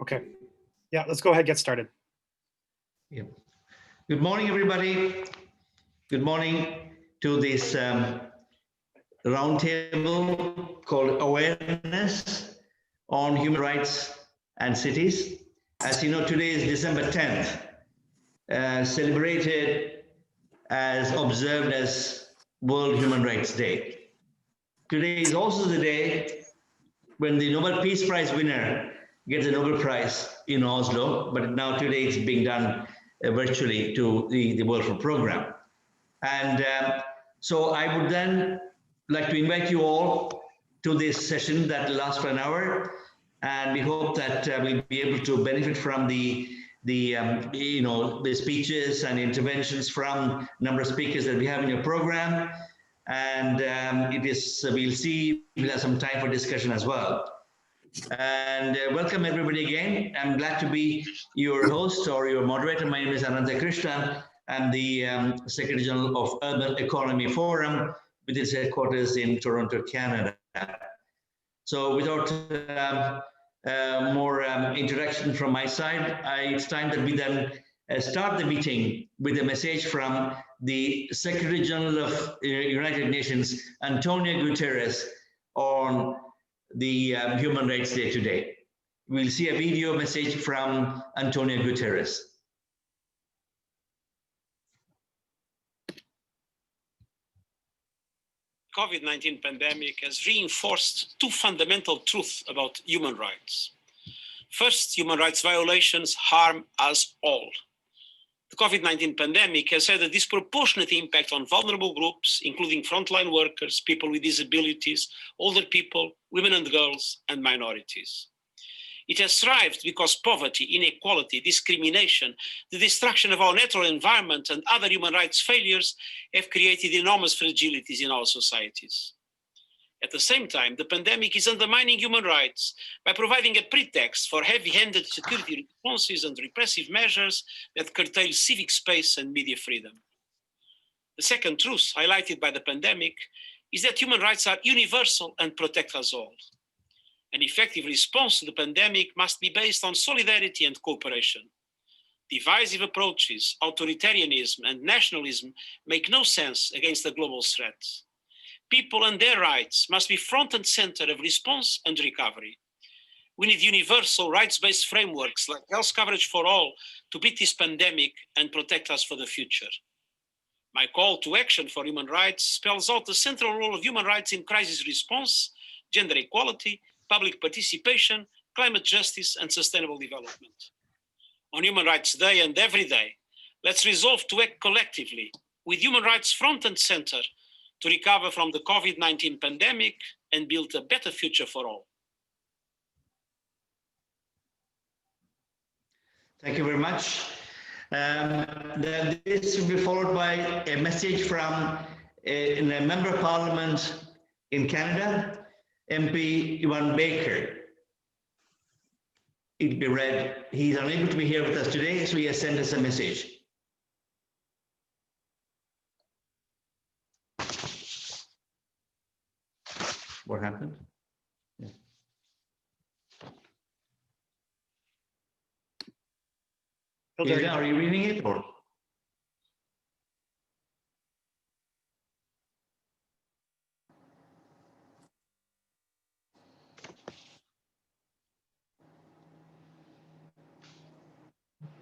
Okay, yeah, let's go ahead and get started. Yeah. Good morning, everybody. Good morning to this roundtable called Awareness on Human Rights and Cities. As you know, today is December 10th, celebrated as observed as World Human Rights Day. Today is also the day when the Nobel Peace Prize winner gets a Nobel Prize in Oslo, but now today it's being done virtually to the World Food Program. And so I would then like to invite you all to this session that lasts for an hour, and we hope that we'll be able to benefit from the speeches and interventions from a number of speakers that we have in your program. And we'll have some time for discussion as well. And welcome everybody again. I'm glad to be your host or your moderator. My name is Ananta Krishnan. I'm the Secretary General of Urban Economy Forum with its headquarters in Toronto, Canada. So without more introduction from my side, it's time that we then start the meeting with a message from the Secretary General of United Nations, Antonio Guterres, on the Human Rights Day today. We'll see a video message from Antonio Guterres. COVID-19 pandemic has reinforced two fundamental truths about human rights. First, human rights violations harm us all. The COVID-19 pandemic has had a disproportionate impact on vulnerable groups, including frontline workers, people with disabilities, older people, women and girls, and minorities. It has thrived because poverty, inequality, discrimination, the destruction of our natural environment, and other human rights failures have created enormous fragilities in our societies. At the same time, the pandemic is undermining human rights by providing a pretext for heavy-handed security responses and repressive measures that curtail civic space and media freedom. The second truth highlighted by the pandemic is that human rights are universal and protect us all. An effective response to the pandemic must be based on solidarity and cooperation. Divisive approaches, authoritarianism, and nationalism make no sense against the global threat. People and their rights must be front and center of response and recovery. We need universal rights-based frameworks like health coverage for all to beat this pandemic and protect us for the future. My call to action for human rights spells out the central role of human rights in crisis response, gender equality, public participation, climate justice, and sustainable development. On Human Rights Day and every day, let's resolve to act collectively with human rights front and center to recover from the COVID-19 pandemic and build a better future for all. Thank you very much. Then this will be followed by a message from a Member of Parliament in Canada, MP Ivan Baker. It will be read. He's unable to be here with us today, so he has sent us a message. What happened? Yeah. Hilda, are you reading it or?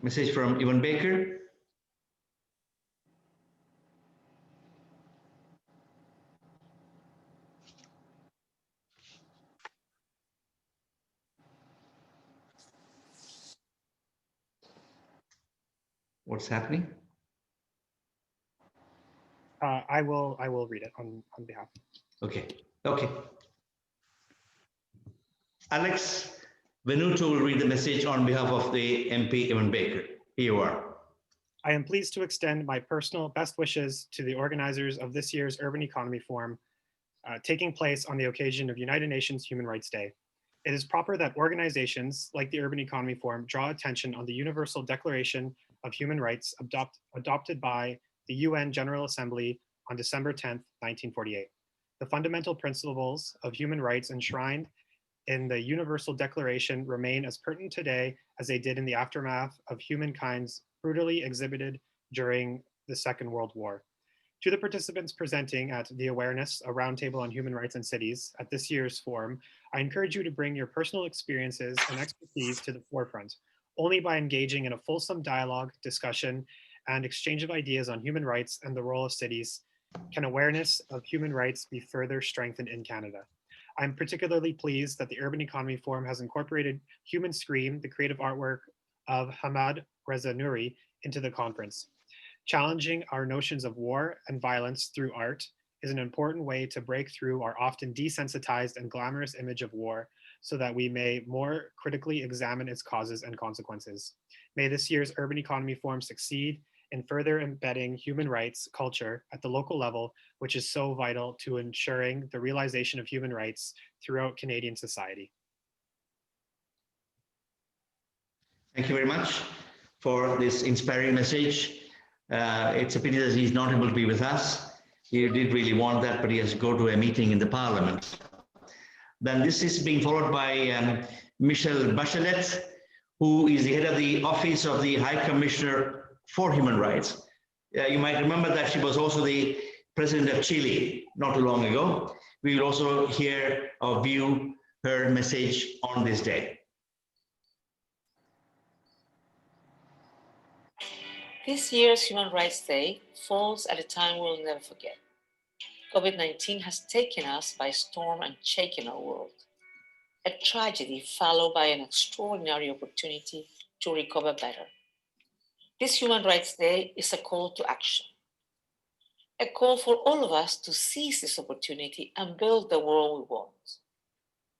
Message from Ivan Baker. What's happening? I will read it on behalf. Okay. Alex Venuto will read the message on behalf of the MP Ivan Baker. Here you are. I am pleased to extend my personal best wishes to the organizers of this year's Urban Economy Forum, taking place on the occasion of United Nations Human Rights Day. It is proper that organizations like the Urban Economy Forum draw attention on the Universal Declaration of Human Rights adopted by the UN General Assembly on December 10th, 1948. The fundamental principles of human rights enshrined in the Universal Declaration remain as pertinent today as they did in the aftermath of humankind's brutally exhibited during the Second World War. To the participants presenting at the Awareness, a roundtable on human rights in cities at this year's forum, I encourage you to bring your personal experiences and expertise to the forefront. Only by engaging in a fulsome dialogue, discussion, and exchange of ideas on human rights and the role of cities can awareness of human rights be further strengthened in Canada. I'm particularly pleased that the Urban Economy Forum has incorporated Human Scream, the creative artwork of Hamad Reza Nouri, into the conference. Challenging our notions of war and violence through art is an important way to break through our often desensitized and glamorous image of war so that we may more critically examine its causes and consequences. May this year's Urban Economy Forum succeed in further embedding human rights culture at the local level, which is so vital to ensuring the realization of human rights throughout Canadian society. Thank you very much for this inspiring message. It's a pity that he's not able to be with us. He did really want that, but he has to go to a meeting in the Parliament. Then this is being followed by Michelle Bachelet, who is the head of the Office of the High Commissioner for Human Rights. You might remember that she was also the president of Chile not too long ago. We will also hear or view her message on this day. This year's Human Rights Day falls at a time we'll never forget. COVID-19 has taken us by storm and shaken our world. A tragedy followed by an extraordinary opportunity to recover better. This Human Rights Day is a call to action. A call for all of us to seize this opportunity and build the world we want.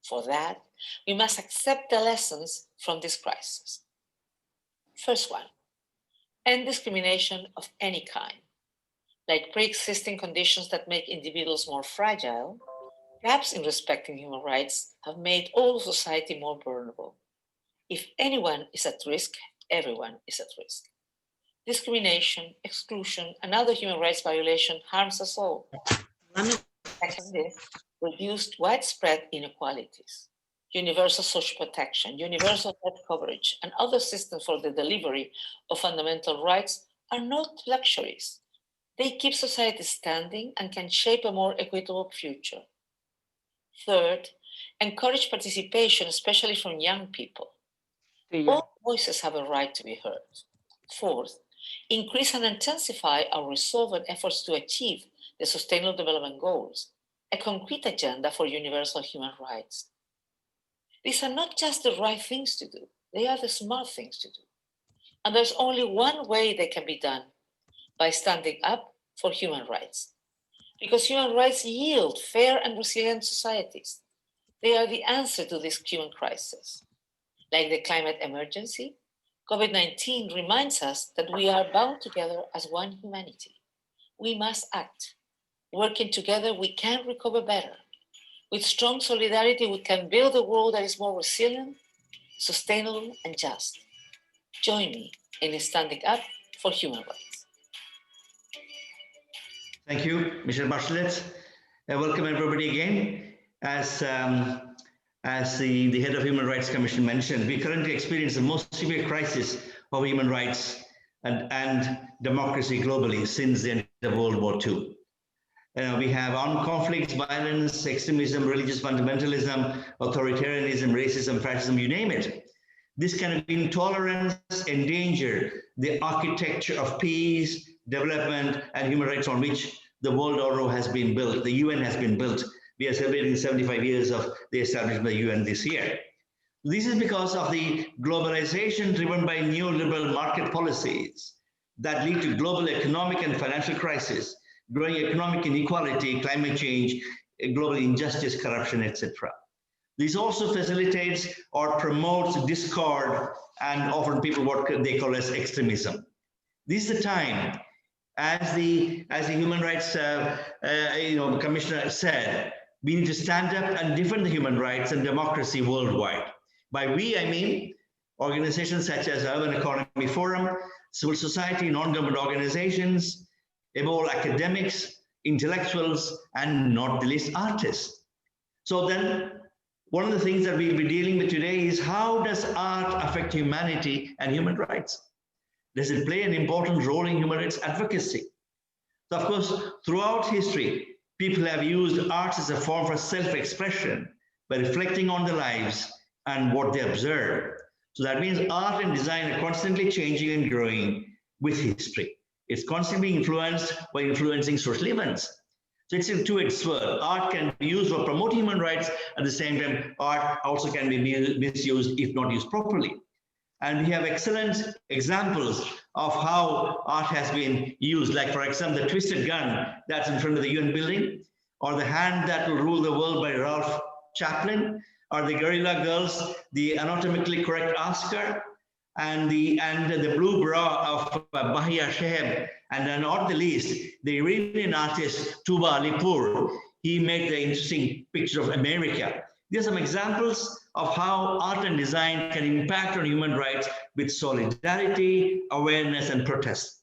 For that, we must accept the lessons from this crisis. First one, end discrimination of any kind. Like pre-existing conditions that make individuals more fragile, gaps in respecting human rights have made all society more vulnerable. If anyone is at risk, everyone is at risk. Discrimination, exclusion, and other human rights violation harms us all. Second, this reduced widespread inequalities. Universal social protection, universal health coverage, and other systems for the delivery of fundamental rights are not luxuries. They keep society standing and can shape a more equitable future. Third, encourage participation, especially from young people. All voices have a right to be heard. Fourth, increase and intensify our resolve and efforts to achieve the Sustainable Development Goals, a concrete agenda for universal human rights. These are not just the right things to do, they are the smart things to do. And there's only one way they can be done, by standing up for human rights. Because human rights yield fair and resilient societies. They are the answer to this human crisis. Like the climate emergency, COVID-19 reminds us that we are bound together as one humanity. We must act. Working together, we can recover better. With strong solidarity, we can build a world that is more resilient, sustainable, and just. Join me in standing up for human rights. Thank you, Mr. Bachelet. Welcome everybody again. As the head of Human Rights Commission mentioned, we currently experience the most severe crisis of human rights and democracy globally since the end of World War II. We have armed conflicts, violence, extremism, religious fundamentalism, authoritarianism, racism, fascism, you name it. This kind of intolerance endanger the architecture of peace, development, and human rights on which the world order has been built, the UN has been built. We are celebrating 75 years of the establishment of the UN this year. This is because of the globalization driven by neoliberal market policies that lead to global economic and financial crisis, growing economic inequality, climate change, global injustice, corruption, etc. This also facilitates or promotes discord and often people what they call as extremism. This is the time, as the Human Rights Commissioner said, we need to stand up and defend the human rights and democracy worldwide. By we, I mean organizations such as Urban Economy Forum, civil society, non-government organizations, above all academics, intellectuals, and not the least artists. So then one of the things that we'll be dealing with today is how does art affect humanity and human rights? Does it play an important role in human rights advocacy? So of course, throughout history, people have used art as a form for self-expression by reflecting on their lives and what they observe. So that means art and design are constantly changing and growing with history. It's constantly influenced by influencing social events. So it's a two-edged sword. Art can be used for promoting human rights. At the same time, art also can be misused if not used properly. And we have excellent examples of how art has been used, like for example, the twisted gun that's in front of the UN building, or the hand that will rule the world by Ralph Chaplin, or the Guerrilla Girls, the anatomically correct Oscar, and the blue bra of Bahia Sheheb, and then not the least, the Iranian artist Tuba Alipur. He made the interesting picture of America. These are some examples of how art and design can impact on human rights with solidarity, awareness, and protest.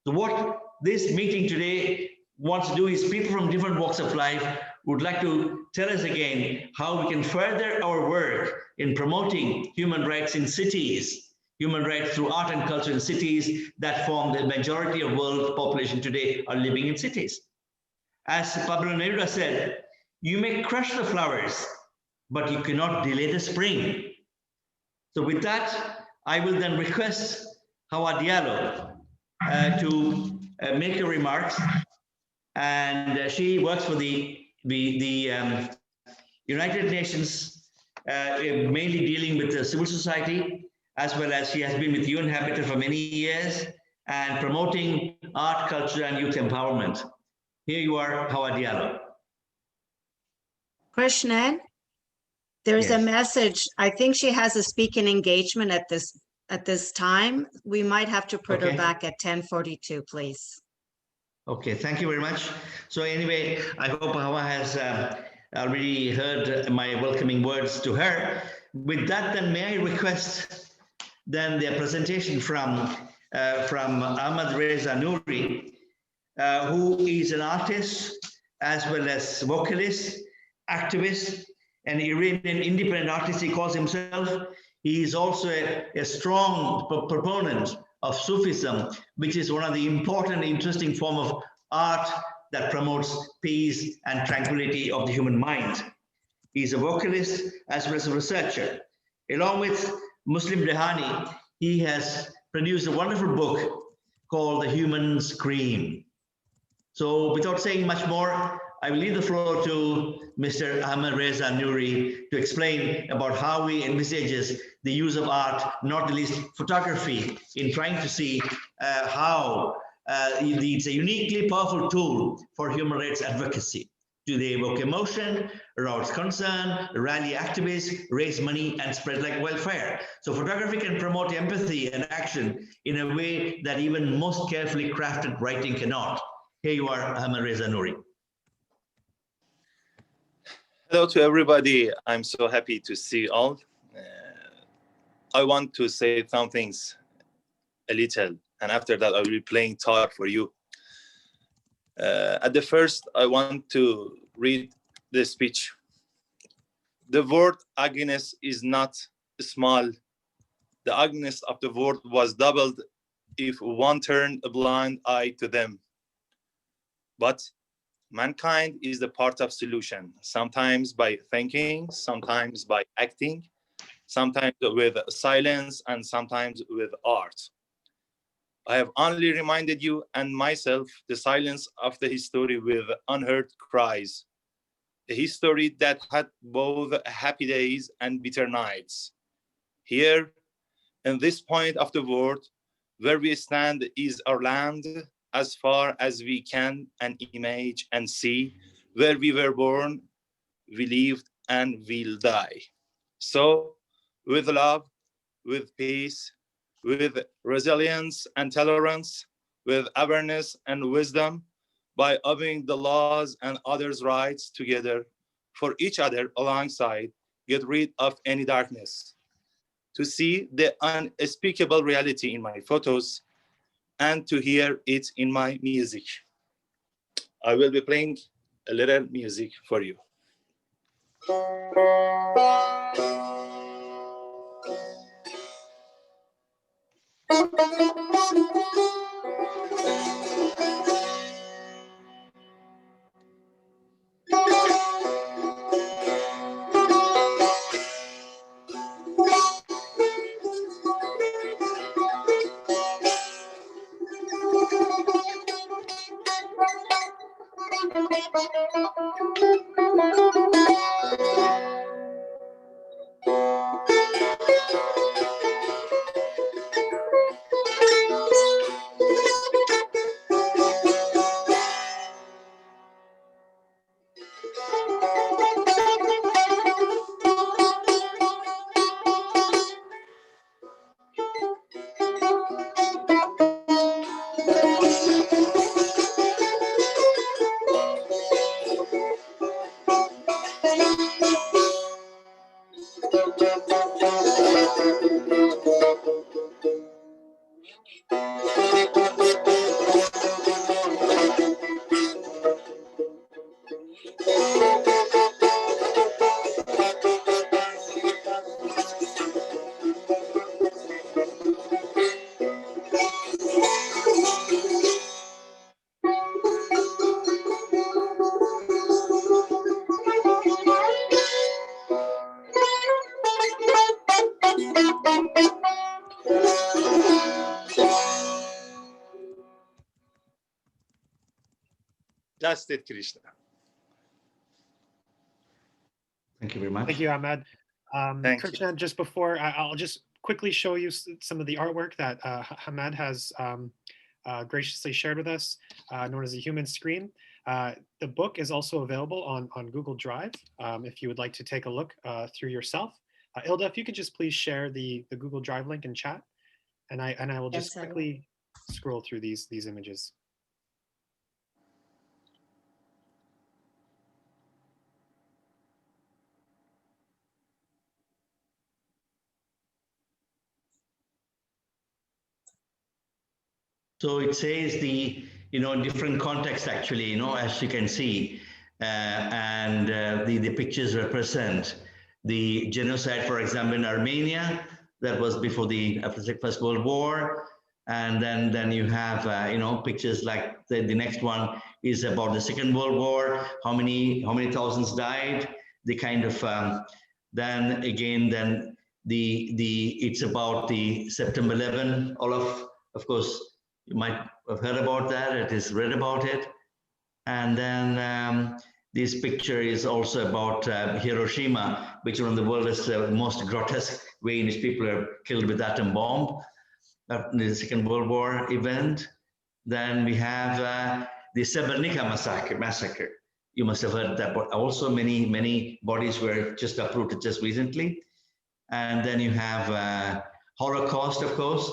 So what this meeting today wants to do is people from different walks of life would like to tell us again how we can further our work in promoting human rights in cities, human rights through art and culture in cities that form the majority of world population today are living in cities. As Pablo Neruda said, you may crush the flowers, but you cannot delay the spring. So with that, I will then request Hawa Diallo to make her remarks. And she works for the United Nations, mainly dealing with the civil society, as well as she has been with UN Habitat for many years and promoting art, culture, and youth empowerment. Here you are, Hawa Diallo. Krishnan, there's Yes. a message. I think she has a speaking engagement at this time. We might have to put her back at 10:42, please. Okay, thank you very much. So anyway, I hope Hawa has already heard my welcoming words to her. With that, then may I request then the presentation from Ahmad Reza Nouri, who is an artist as well as vocalist, activist, an Iranian independent artist, he calls himself. He is also a strong proponent of Sufism, which is one of the important, interesting form of art that promotes peace and tranquility of the human mind. He's a vocalist as well as a researcher. Along with Muslim Dehani, he has produced a wonderful book called The Human Scream. So without saying much more, I will leave the floor to Mr. Ahmed Reza Nouri to explain about how he envisages the use of art, not the least photography, in trying to see how it's a uniquely powerful tool for human rights advocacy. Do they evoke emotion, arouse concern, rally activists, raise money, and spread like wildfire? So photography can promote empathy and action in a way that even most carefully crafted writing cannot. Here you are, Ahmed Reza Nouri. Hello to everybody. I'm so happy to see you all. I want to say some things a little, and after that I will be playing guitar for you. At the first, I want to read the speech. The word ugliness is not small. The ugliness of the world was doubled if one turned a blind eye to them. But mankind is the part of solution, sometimes by thinking, sometimes by acting, sometimes with silence, and sometimes with art. I have only reminded you and myself the silence of the history with unheard cries, a history that had both happy days and bitter nights. Here, in this point of the world, where we stand is our land, as far as we can and image and see, where we were born, we lived, and we'll die. So, with love, with peace, with resilience and tolerance, with awareness and wisdom, by obeying the laws and others' rights together, for each other alongside, get rid of any darkness. To see the unspeakable reality in my photos, and to hear it in my music. I will be playing a little music for you. That's it, Krishna. Thank you very much. Thank you, Ahmed. Thank Krishna, just before, I'll just quickly show you some of the artwork that Ahmed has graciously shared with us, known as the Human Scream. The book is also available on Google Drive if you would like to take a look through yourself. Ilda, if you could just please share the Google Drive link in chat, and I will just Yes, I will. quickly scroll through these images. So it says the, different context actually, as you can see, and the pictures represent the genocide, for example, in Armenia, that was before after the First World War. And then you have, pictures like the next one is about the Second World War, how many thousands died, the kind of, then it's about the September 11, of course, you might have heard about that, it is read about it. And then this picture is also about Hiroshima, which around the world is the most grotesque way in which people are killed with atom bomb, the Second World War event. Then we have the Srebrenica massacre. You must have heard that, but also many bodies were just uprooted just recently. And then you have Holocaust, of course.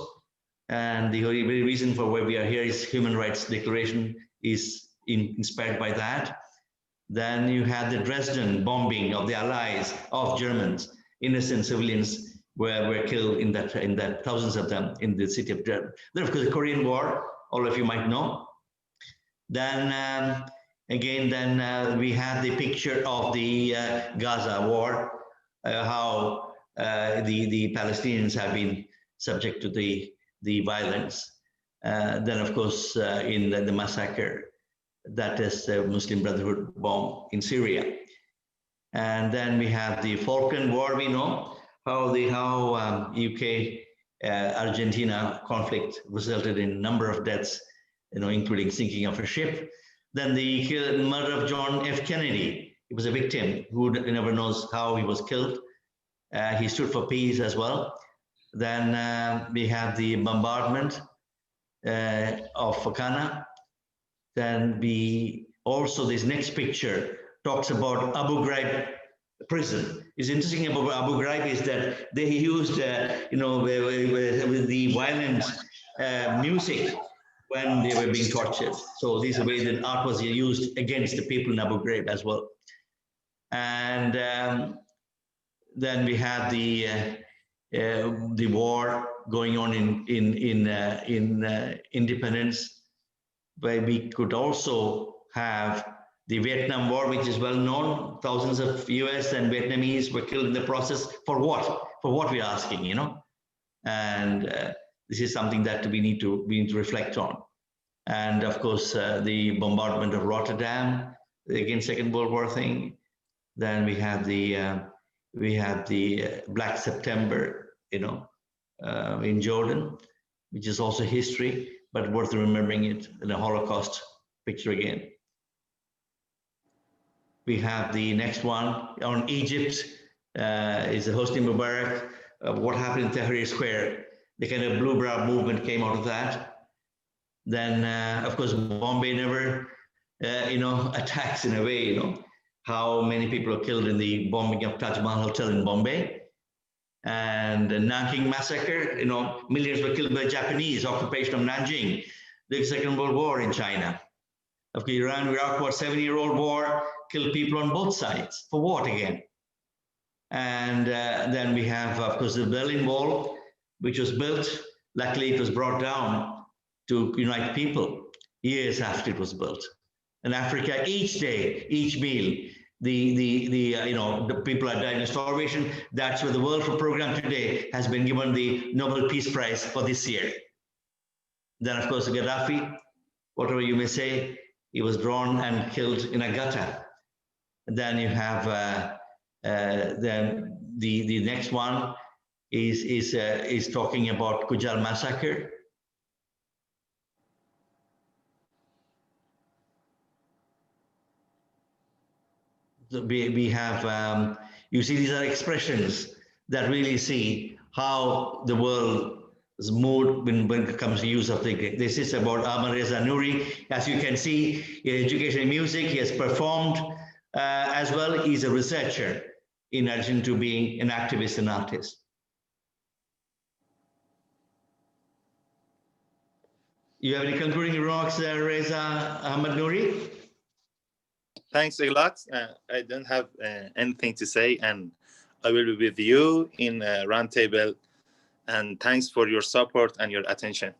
And the very reason for why we are here is Human Rights Declaration is inspired by that. Then you had the Dresden bombing of the Allies, of Germans. Innocent civilians were killed in that thousands of them in the city of Dresden. Then of course the Korean War, all of you might know. Then we had the picture of the Gaza war, how the Palestinians have been subject to the violence. Then, of course, in the massacre, that is the Muslim Brotherhood bomb in Syria. And then we have the Falkland War. We know how UK Argentina conflict resulted in a number of deaths, including sinking of a ship. Then the murder of John F. Kennedy. He was a victim who never knows how he was killed. He stood for peace as well. Then we have the bombardment of Fakana. Then this next picture talks about Abu Ghraib prison. It's interesting about Abu Ghraib is that they used, with the violent music when they were being tortured. So this is the way that art was used against the people in Abu Ghraib as well. And then we have the war going on in independence, where we could also have The Vietnam War, which is well known, thousands of US and Vietnamese were killed in the process. For what? For what we're asking, you know? And this is something that we need to reflect on. And of course, the bombardment of Rotterdam, again, Second World War thing. Then we have the Black September, you know, in Jordan, which is also history, but worth remembering it in a Holocaust picture again. We have the next one on Egypt, is the Hosni Mubarak. What happened in Tahrir Square? The kind of blue brow movement came out of that. Then, of course, Bombay never, you know, attacks in a way, you know, how many people were killed in the bombing of Taj Mahal Hotel in Bombay. And the Nanking massacre, you know, millions were killed by the Japanese occupation of Nanjing, the Second World War in China. Of course, Iran-Iraq War, 7-year-old war, killed people on both sides. For what again? And then we have, of course, the Berlin Wall, which was built. Luckily, it was brought down to unite people years after it was built. In Africa, each day, each meal, the people are dying of starvation. That's where the World Food Program today has been given the Nobel Peace Prize for this year. Then, of course, Gaddafi, whatever you may say, he was drawn and killed in a gutter. Then you have then the next one is talking about Kujal massacre. So we have, you see, these are expressions that really see how the world is moved when it comes to use of the. This is about Ahmad Reza Nouri. As you can see, he has education in music. He has performed as well. He's a researcher in addition to being an activist and artist. You have any concluding remarks there, Reza Ahmad Nouri? Thanks a lot. I don't have anything to say, and I will be with you in Roundtable. And thanks for your support and your attention.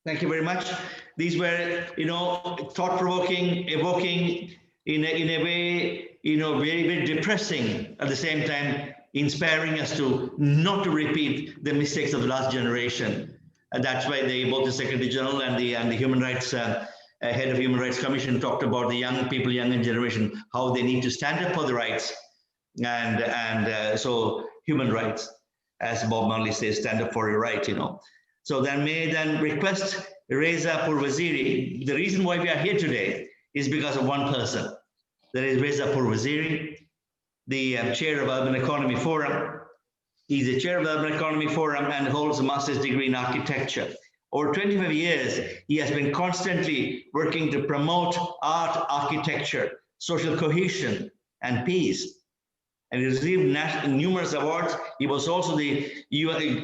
Thank you very much. These were, you know, thought-provoking, evoking, in a way, you know, very, very depressing. At the same time, inspiring us to not to repeat the mistakes of the last generation. And that's why both the Secretary General and the Human Rights head of Human Rights Commission talked about the young people, younger generation, how they need to stand up for the rights, and so human rights, as Bob Marley says, stand up for your right, you know. So then may then request Reza Pourwaziri. The reason why we are here today is because of one person. That is Reza Pourwaziri, the chair of Urban Economy Forum. He's the chair of the Urban Economy Forum and holds a master's degree in architecture. Over 25 years, he has been constantly working to promote art, architecture, social cohesion, and peace. And he received numerous awards. He was also the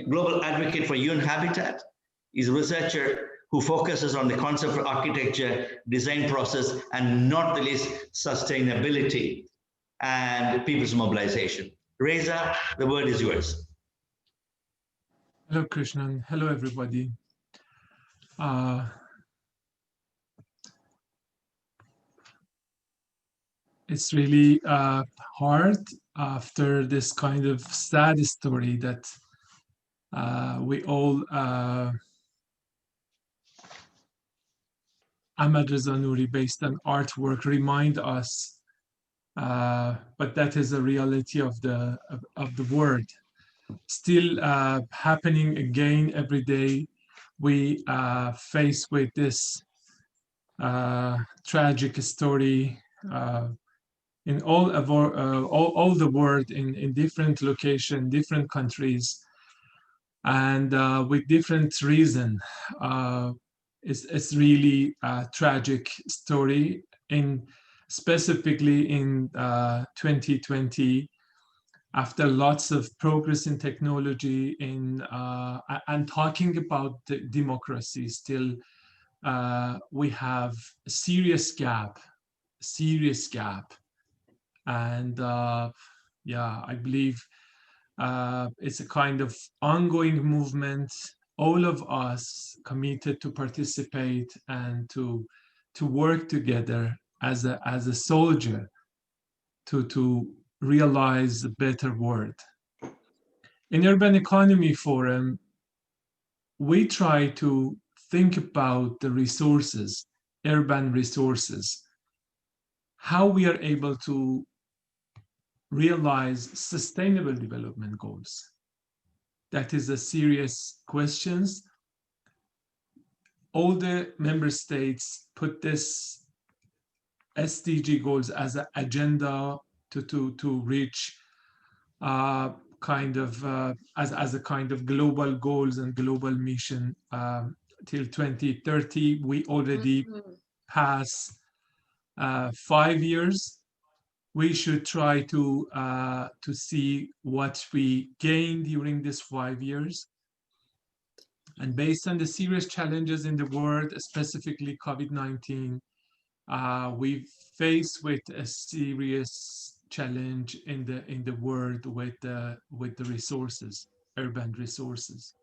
global advocate for UN Habitat. He's a researcher who focuses on the concept of architecture, design process, and not the least, sustainability and people's mobilization. Reza, the word is yours. Hello, Krishnan. Hello, everybody. It's really hard after this kind of sad story that we all, Ahmad Reza Nouri based on artwork remind us, but that is a reality of the world. Still happening again every day. We face with this tragic story in all the world, in different locations, different countries, and with different reason. It's really a tragic story, specifically in 2020, after lots of progress in technology and talking about democracy, still we have a serious gap. And yeah, I believe it's a kind of ongoing movement, all of us committed to participate and to work together as a soldier to realize a better world. In Urban Economy Forum, we try to think about the resources, urban resources, how we are able to realize sustainable development goals. That is a serious question. All the member states put this SDG goals as an agenda to reach kind of as a kind of global goals and global mission till 2030. We already passed 5 years. We should try to see what we gained during these 5 years. And based on the serious challenges in the world, specifically COVID-19, we faced with a serious challenge in the world with the resources, urban resources.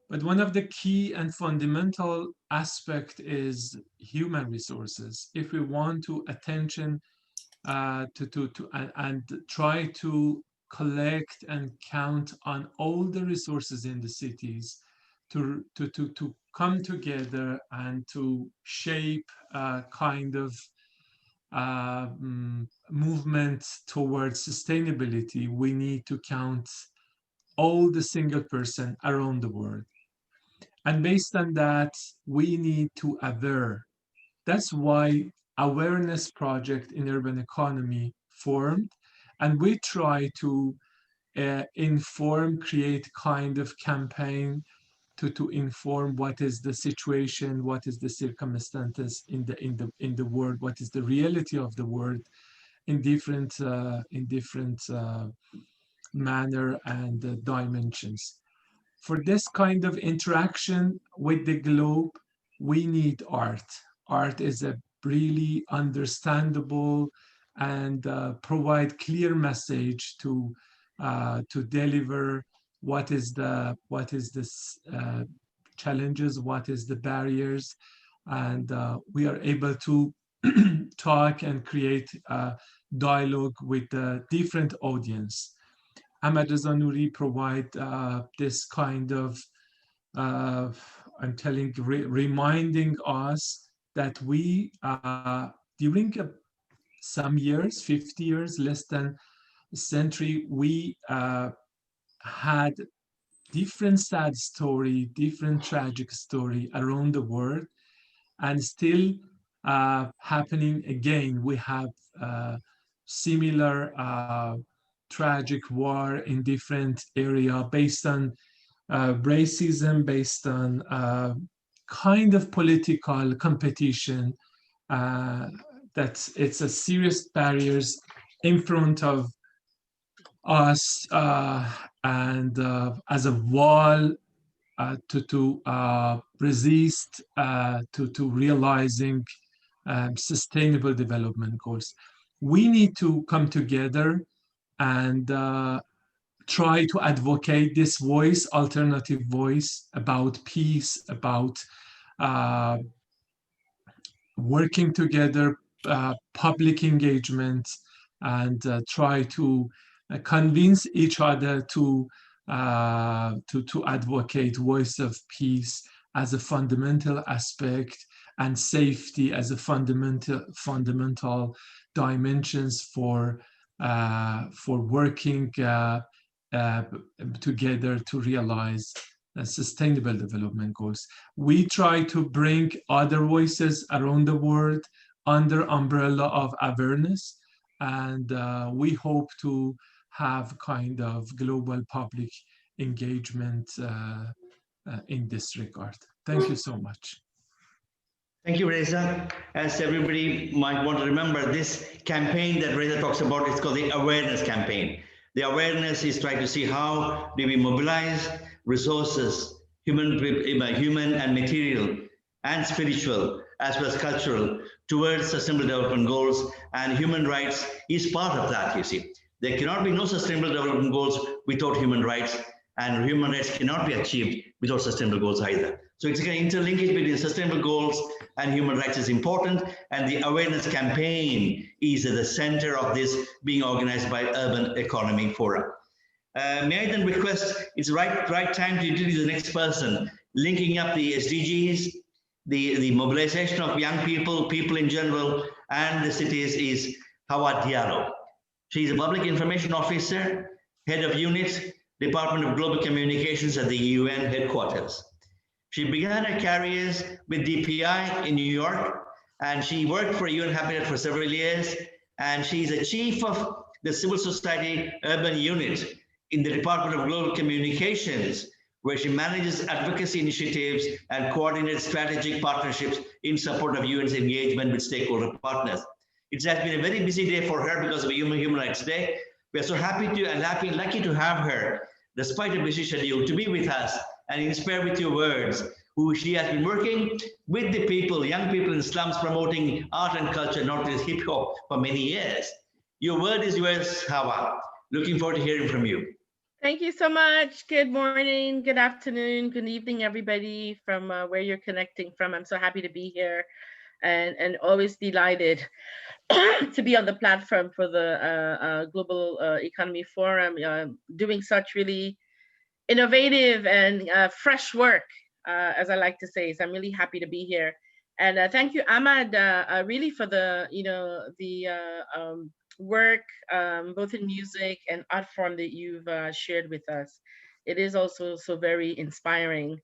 But one of the key and fundamental aspect is human resources. If we want to attention and try to collect and count on all the resources in the cities to come together and to shape a kind of movement towards sustainability, we need to count all the single person around the world. And based on that, we need to aware. That's why awareness project in urban economy formed, and we try to inform, create kind of campaign to inform what is the situation, what is the circumstances in the world, what is the reality of the world in different manner and dimensions. For this kind of interaction with the globe, we need art. Art is a really understandable and provide clear message to deliver what is the challenges, what is the barriers, and we are able to talk and create a dialogue with a different audience. Ahmad Reza Nouri provide this kind of reminding us that we during some years, 50 years, less than a century, we had different sad story, different tragic story around the world, and still happening again. We have similar tragic war in different area based on racism, based on kind of political competition. That it's a serious barriers in front of us and as a wall to resist to realizing sustainable development goals. We need to come together and try to advocate this voice, alternative voice about peace, about working together, public engagement, and try to convince each other to advocate voice of peace as a fundamental aspect and safety as a fundamental dimensions for working together to realize sustainable development goals. We try to bring other voices around the world under umbrella of awareness, and we hope to have kind of global public engagement in this regard. Thank you so much. Thank you, Reza. As everybody might want to remember, this campaign that Reza talks about is called the awareness campaign. The awareness is trying to see how do we mobilize resources, human and material and spiritual, as well as cultural, towards sustainable development goals, and human rights is part of that, you see. There cannot be no sustainable development goals without human rights, and human rights cannot be achieved without sustainable goals either. So it's an interlinkage between sustainable goals and human rights is important, and the awareness campaign is at the center of this being organized by Urban Economy Forum. May I then request, it's right time to introduce the next person, linking up the SDGs, the mobilization of young people in general, and the cities is Hawa Diallo. She's a public information officer, head of unit, Department of Global Communications at the UN headquarters. She began her careers with DPI in New York, and she worked for UN Habitat for several years, and she's a chief of the Civil Society Urban Unit in the Department of Global Communications, where she manages advocacy initiatives and coordinates strategic partnerships in support of UN's engagement with stakeholder partners. It has been a very busy day for her because of Human Rights Day. We are so happy and lucky to have her, despite a busy schedule, to be with us and inspire with your words, who she has been working with the people, young people in slums, promoting art and culture, not just hip hop, for many years. Your word is yours, Hawa. Looking forward to hearing from you. Thank you so much. Good morning, good afternoon, good evening, everybody from where you're connecting from. I'm so happy to be here and always delighted to be on the platform for the Global Economy Forum, doing such really innovative and fresh work, as I like to say. So I'm really happy to be here. And thank you, Ahmad, really for the, work, both in music and art form that you've shared with us. It is also so very inspiring.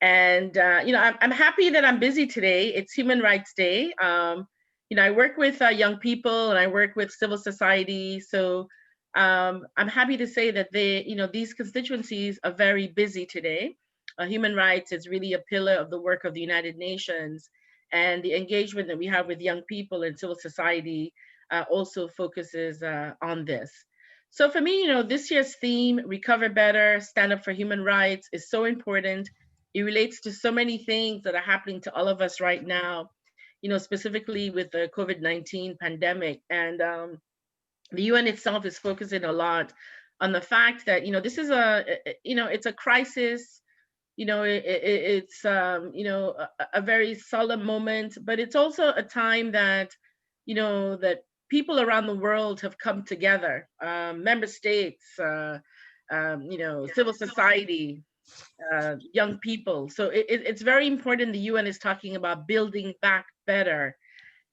And, I'm happy that I'm busy today. It's Human Rights Day. I work with young people and I work with civil society. So I'm happy to say that these constituencies are very busy today. Human rights is really a pillar of the work of the United Nations, and the engagement that we have with young people and civil society also focuses on this. So for me, this year's theme, Recover Better, Stand Up for Human Rights, is so important. It relates to so many things that are happening to all of us right now, specifically with the COVID-19 pandemic. And the UN itself is focusing a lot on the fact that, this is it's a crisis. It's a very solemn moment, but it's also a time that, that people around the world have come together, member states, civil society, young people. So it's very important. The UN is talking about building back better.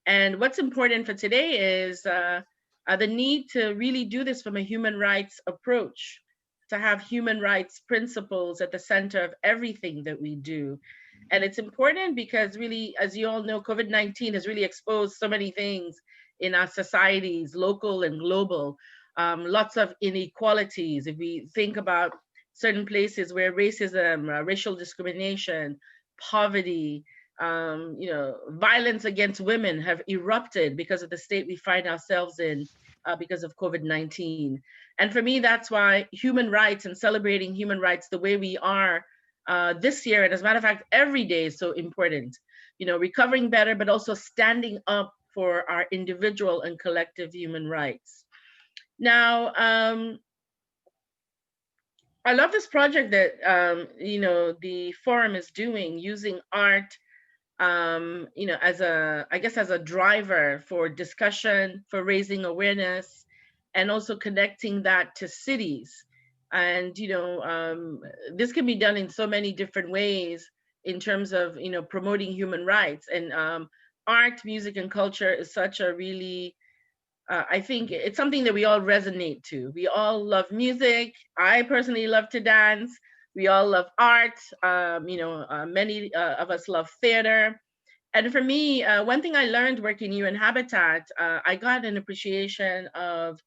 And what's important for today is the need to really do this from a human rights approach, to have human rights principles at the center of everything that we do. And it's important because really, as you all know, COVID-19 has really exposed so many things in our societies, local and global, lots of inequalities. If we think about certain places where racism, racial discrimination, poverty, violence against women have erupted because of the state we find ourselves in because of COVID-19. And for me, that's why human rights and celebrating human rights the way we are this year, and as a matter of fact, every day is so important. Recovering better, but also standing up for our individual and collective human rights. Now, I love this project that the forum is doing, using art, as a driver for discussion, for raising awareness, and also connecting that to cities. And this can be done in so many different ways in terms of promoting human rights. And art, music, and culture is such a really I think it's something that we all resonate to. We all love music. I personally love to dance. We all love art. Many of us love theater. And for me, one thing I learned working UN Habitat, I got an appreciation of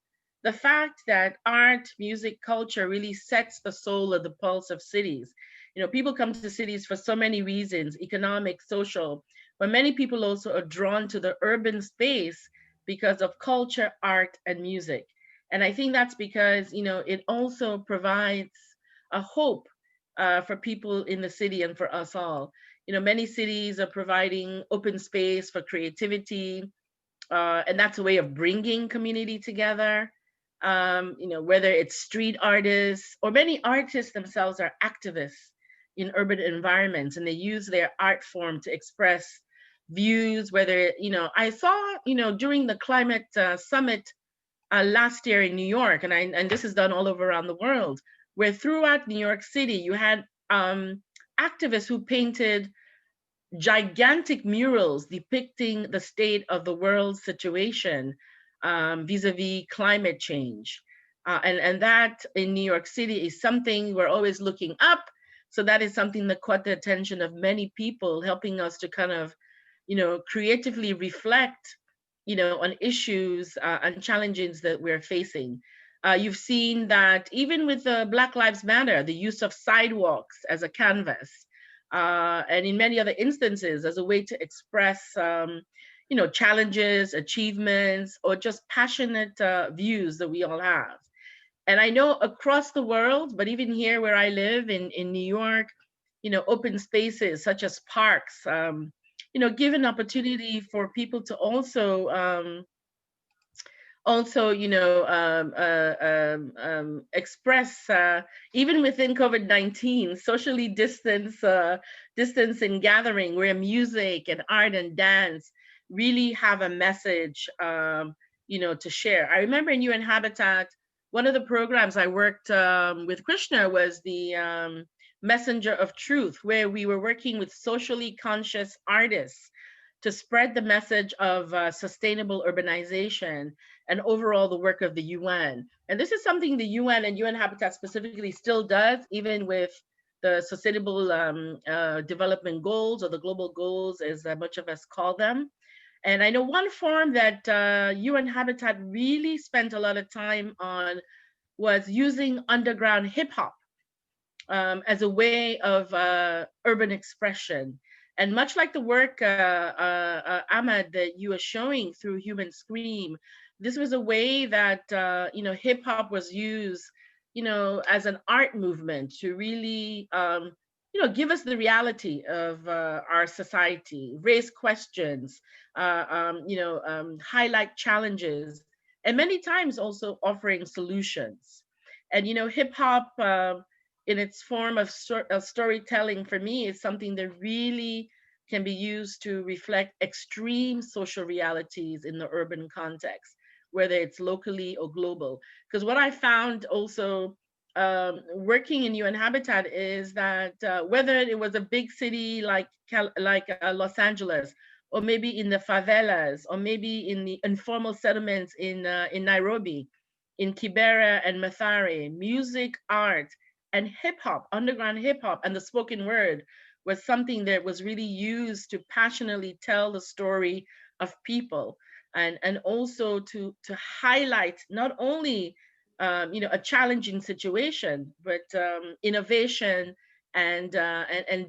the fact that art, music, culture really sets the soul of the pulse of cities. People come to cities for so many reasons, economic, social, but many people also are drawn to the urban space because of culture, art, and music. And I think that's because, it also provides a hope for people in the city and for us all. Many cities are providing open space for creativity, and that's a way of bringing community together. Whether it's street artists or many artists themselves are activists. in urban environments, and they use their art form to express views, whether, I saw, during the climate summit last year in New York, and this is done all over around the world, where throughout New York City, you had activists who painted gigantic murals depicting the state of the world situation vis-a-vis climate change. And that in New York City is something we're always looking up. So that is something that caught the attention of many people, helping us to kind of, creatively reflect, on issues and challenges that we're facing. You've seen that even with Black Lives Matter, the use of sidewalks as a canvas, and in many other instances as a way to express, challenges, achievements, or just passionate views that we all have. And I know across the world, but even here where I live in New York, open spaces such as parks, give an opportunity for people to also express, even within COVID-19, socially distance in gathering, where music and art and dance really have a message, to share. I remember in UN Habitat, one of the programs I worked with Krishna was the Messenger of Truth, where we were working with socially conscious artists to spread the message of sustainable urbanization and overall the work of the UN. And this is something the UN and UN Habitat specifically still does, even with the Sustainable Development Goals, or the Global Goals, as much of us call them. And I know one form that UN Habitat really spent a lot of time on was using underground hip hop as a way of urban expression. And much like the work, Ahmed, that you are showing through Human Scream, this was a way that, hip hop was used, as an art movement to really, give us the reality of our society, raise questions, highlight challenges, and many times also offering solutions. And, hip hop in its form of storytelling, for me, is something that really can be used to reflect extreme social realities in the urban context, whether it's locally or global. Because what I found also working in UN Habitat is that whether it was a big city like Los Angeles, or maybe in the favelas, or maybe in the informal settlements in Nairobi, in Kibera and Mathare, music, art, and hip hop, underground hip hop, and the spoken word was something that was really used to passionately tell the story of people, and also to highlight not only a challenging situation, but innovation and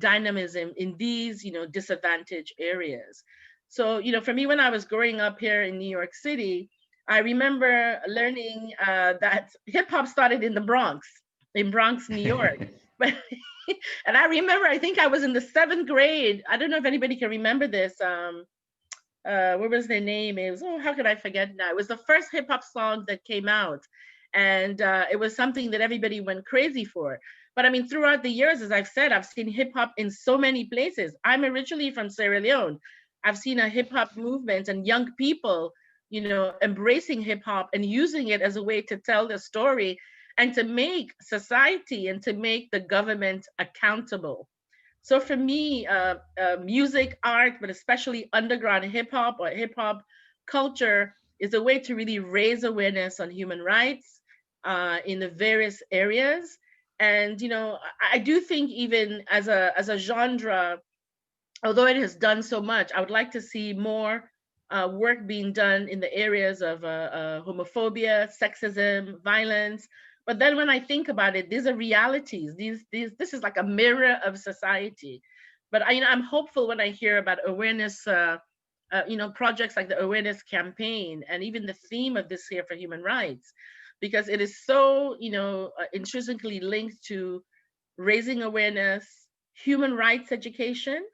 dynamism in these disadvantaged areas. So for me, when I was growing up here in New York City, I remember learning that hip hop started in the Bronx, in Bronx, New York. But and I remember, I think I was in the 7th grade. I don't know if anybody can remember this. What was their name? It was, how could I forget now? It was the first hip hop song that came out. And it was something that everybody went crazy for. But I mean, throughout the years, as I've said, I've seen hip hop in so many places. I'm originally from Sierra Leone. I've seen a hip hop movement and young people, embracing hip hop and using it as a way to tell their story and to make society and to make the government accountable. So for me, music, art, but especially underground hip hop or hip hop culture is a way to really raise awareness on human rights in the various areas. And I do think even as a genre, although it has done so much, I would like to see more work being done in the areas of homophobia, sexism, violence. But then when I think about it, these are realities. This is like a mirror of society. But I'm hopeful when I hear about awareness, projects like the awareness campaign, and even the theme of this year for human rights, because it is so, intrinsically linked to raising awareness, human rights education,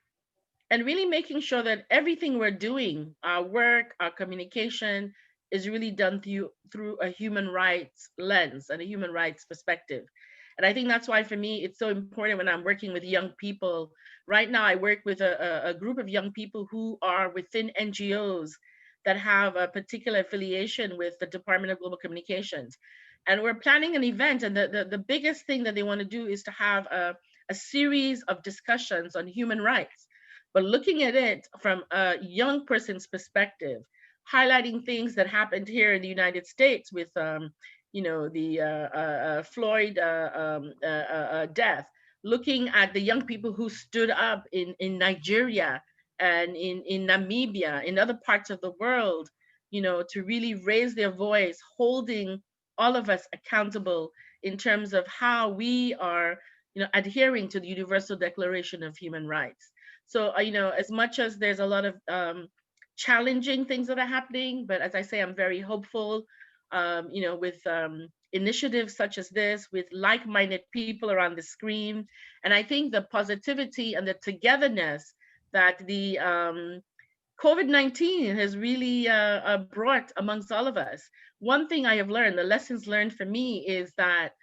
and really making sure that everything we're doing, our work, our communication, is really done through a human rights lens and a human rights perspective. And I think that's why for me, it's so important when I'm working with young people. Right now, I work with a group of young people who are within NGOs that have a particular affiliation with the Department of Global Communications. And we're planning an event, and the biggest thing that they want to do is to have a series of discussions on human rights, but looking at it from a young person's perspective, highlighting things that happened here in the United States with, you know, the Floyd death, looking at the young people who stood up in Nigeria and in Namibia, in other parts of the world, you know, to really raise their voice, holding all of us accountable in terms of how we are, you know, adhering to the Universal Declaration of Human Rights. So, you know, as much as there's a lot of challenging things that are happening, but as I say, I'm very hopeful, you know, with initiatives such as this, with like-minded people around the screen. And I think the positivity and the togetherness that the COVID-19 has really brought amongst all of us. One thing I have learned, the lessons learned for me is that,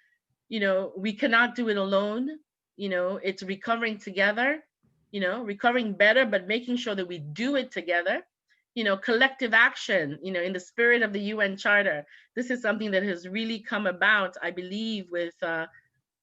you know, we cannot do it alone. You know, it's recovering together, you know, recovering better, but making sure that we do it together. You know, collective action, you know, in the spirit of the UN Charter. This is something that has really come about, I believe, with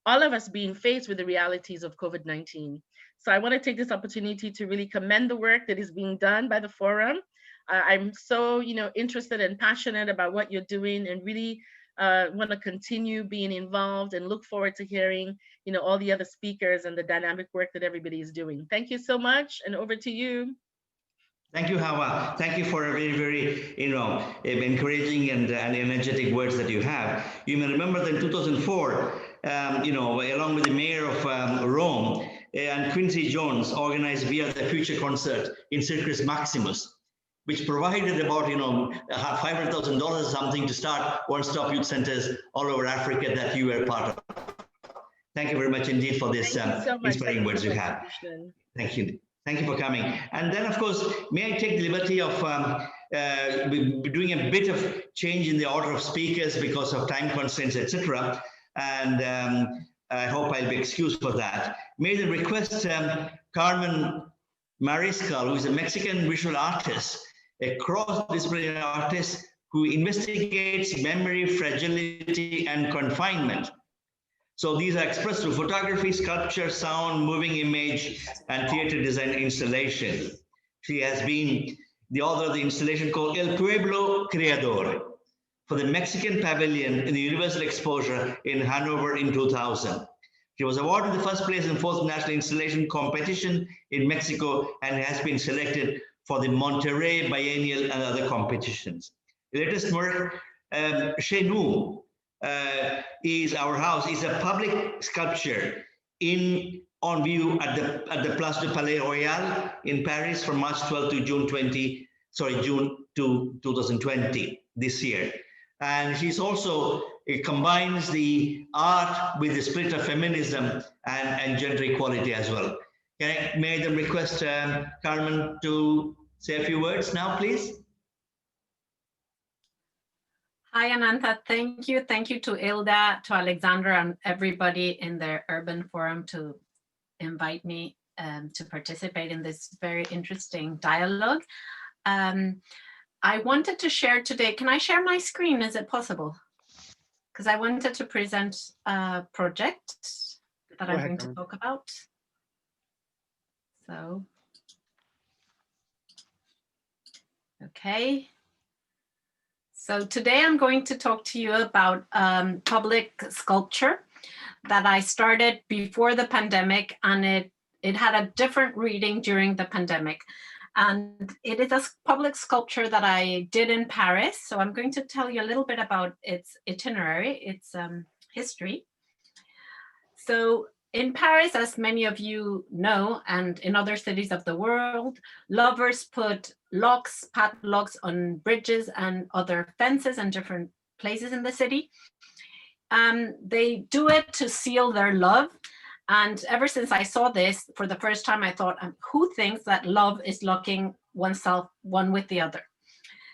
all of us being faced with the realities of COVID-19. So I want to take this opportunity to really commend the work that is being done by the forum. I'm so, you know, interested and passionate about what you're doing, and really want to continue being involved, and look forward to hearing, you know, all the other speakers and the dynamic work that everybody is doing. Thank you so much, and over to you. Thank you, Hawa. Thank you for a very, very, you know, encouraging and energetic words that you have. You may remember that in 2004, you know, along with the mayor of Rome and Quincy Jones, organized via the Future concert in Circus Maximus, which provided about, you know, $500,000 or something to start one-stop youth centers all over Africa that you were part of. Thank you very much indeed for this inspiring words you have. Thank you. Thank you for coming. And then, of course, may I take the liberty of doing a bit of change in the order of speakers because of time constraints, etc. And I hope I'll be excused for that. May I request Carmen Mariscal, who is a Mexican visual artist, a cross-disciplinary artist who investigates memory, fragility, and confinement. So these are expressed through photography, sculpture, sound, moving image, and theater design installation. She has been the author of the installation called El Pueblo Creador for the Mexican Pavilion in the Universal Exposure in Hanover in 2000. She was awarded the first place in 4th National Installation Competition in Mexico and has been selected for the Monterrey Biennial and other competitions. The latest work, Chez Nous, is our house, is a public sculpture on view at the Place du Palais Royal in Paris from March 12 to June 2020 this year. And she's also, it combines the art with the spirit of feminism and gender equality as well. May I then request Carmen to say a few words now, please? Hi, Anantha. Thank you. Thank you to Ilda, to Alexandra, and everybody in their urban forum to invite me to participate in this very interesting dialogue. I wanted to share today, can I share my screen? Is it possible? Because I wanted to present a project that I'm going to talk about. So, okay. So today I'm going to talk to you about public sculpture that I started before the pandemic, and it had a different reading during the pandemic. And it is a public sculpture that I did in Paris. So I'm going to tell you a little bit about its itinerary, its history. So in Paris, as many of you know, and in other cities of the world, lovers put locks, padlocks on bridges and other fences and different places in the city. They do it to seal their love. And ever since I saw this for the first time, I thought, who thinks that love is locking oneself one with the other?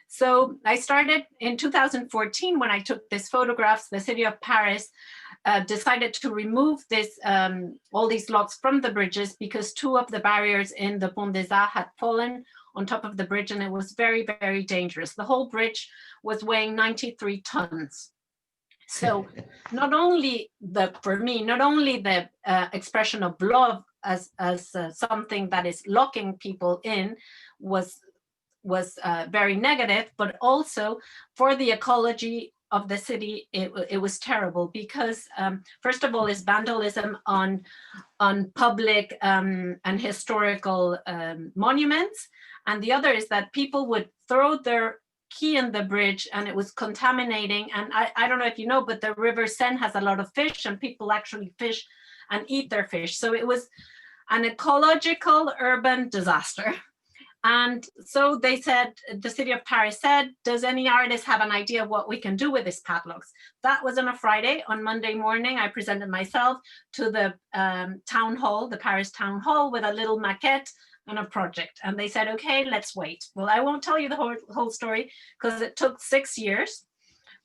So I started in 2014 when I took these photographs. The city of Paris decided to remove all these logs from the bridges because 2 of the barriers in the Pont des Arts had fallen on top of the bridge, and it was very, very dangerous. The whole bridge was weighing 93 tons. So not only for me, not only the expression of love as something that is locking people in was very negative, but also for the ecology of the city, it was terrible because first of all is vandalism on public and historical monuments, and the other is that people would throw their key in the bridge and it was contaminating. And I don't know if you know, but the River Seine has a lot of fish and people actually fish and eat their fish. So it was an ecological urban disaster. And so they said, the city of Paris said, does any artist have an idea of what we can do with these padlocks? That was on a Friday. On Monday morning, I presented myself to the town hall, the Paris town hall, with a little maquette and a project. And they said, okay, let's wait. Well, I won't tell you the whole story because it took 6 years.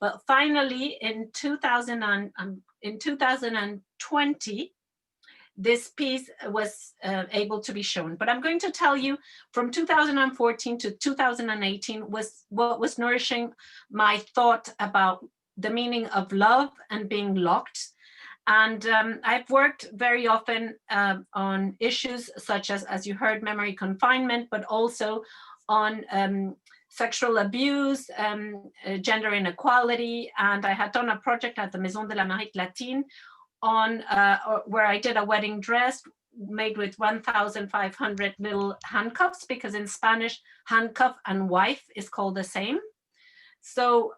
But finally, in 2020, this piece was able to be shown. But I'm going to tell you from 2014 to 2018 was what was nourishing my thought about the meaning of love and being locked. And I've worked very often on issues such as you heard, memory confinement, but also on sexual abuse, gender inequality. And I had done a project at the Maison de l'Amérique Latine on where I did a wedding dress made with 1,500 little handcuffs, because in Spanish, handcuff and wife is called the same. So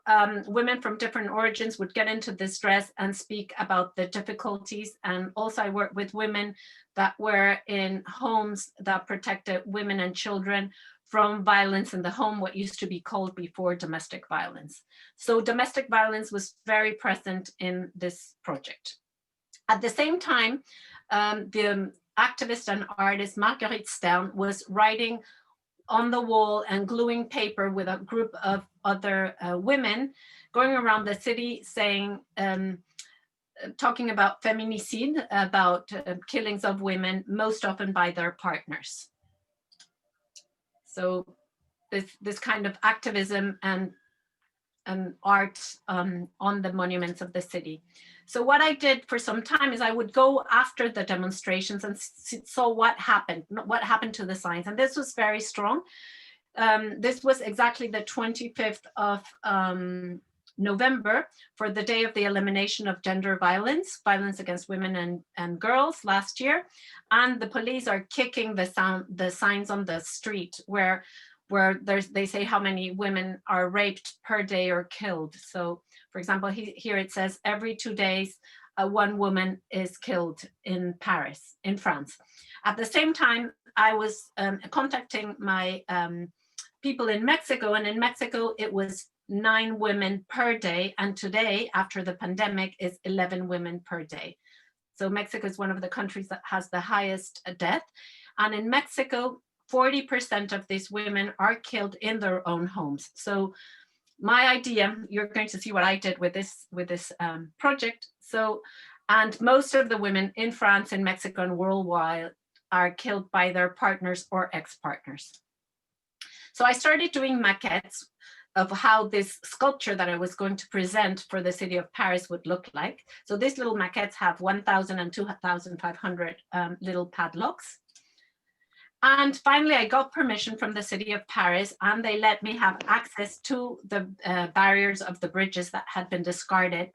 women from different origins would get into this dress and speak about the difficulties. And also I worked with women that were in homes that protected women and children from violence in the home, what used to be called before domestic violence. So domestic violence was very present in this project. At the same time, the activist and artist Marguerite Stern was writing on the wall and gluing paper with a group of other women going around the city saying, talking about feminicide, about killings of women, most often by their partners. So this kind of activism and art on the monuments of the city. So what I did for some time is I would go after the demonstrations and saw what happened to the signs. And this was very strong. This was exactly the 25th of November for the day of the elimination of gender violence against women and girls last year. And the police are kicking the signs on the street where they say how many women are raped per day or killed. So for example, here it says every 2 days, one woman is killed in Paris, in France. At the same time, I was contacting my people in Mexico, and in Mexico, it was 9 women per day. And today, after the pandemic, is 11 women per day. So Mexico is one of the countries that has the highest death. And in Mexico, 40% of these women are killed in their own homes. So my idea, you're going to see what I did with this project. So, and most of the women in France, in Mexico, and worldwide are killed by their partners or ex-partners. So I started doing maquettes of how this sculpture that I was going to present for the city of Paris would look like. So these little maquettes have 1,000 and 2,500 little padlocks. And finally, I got permission from the city of Paris, and they let me have access to the barriers of the bridges that had been discarded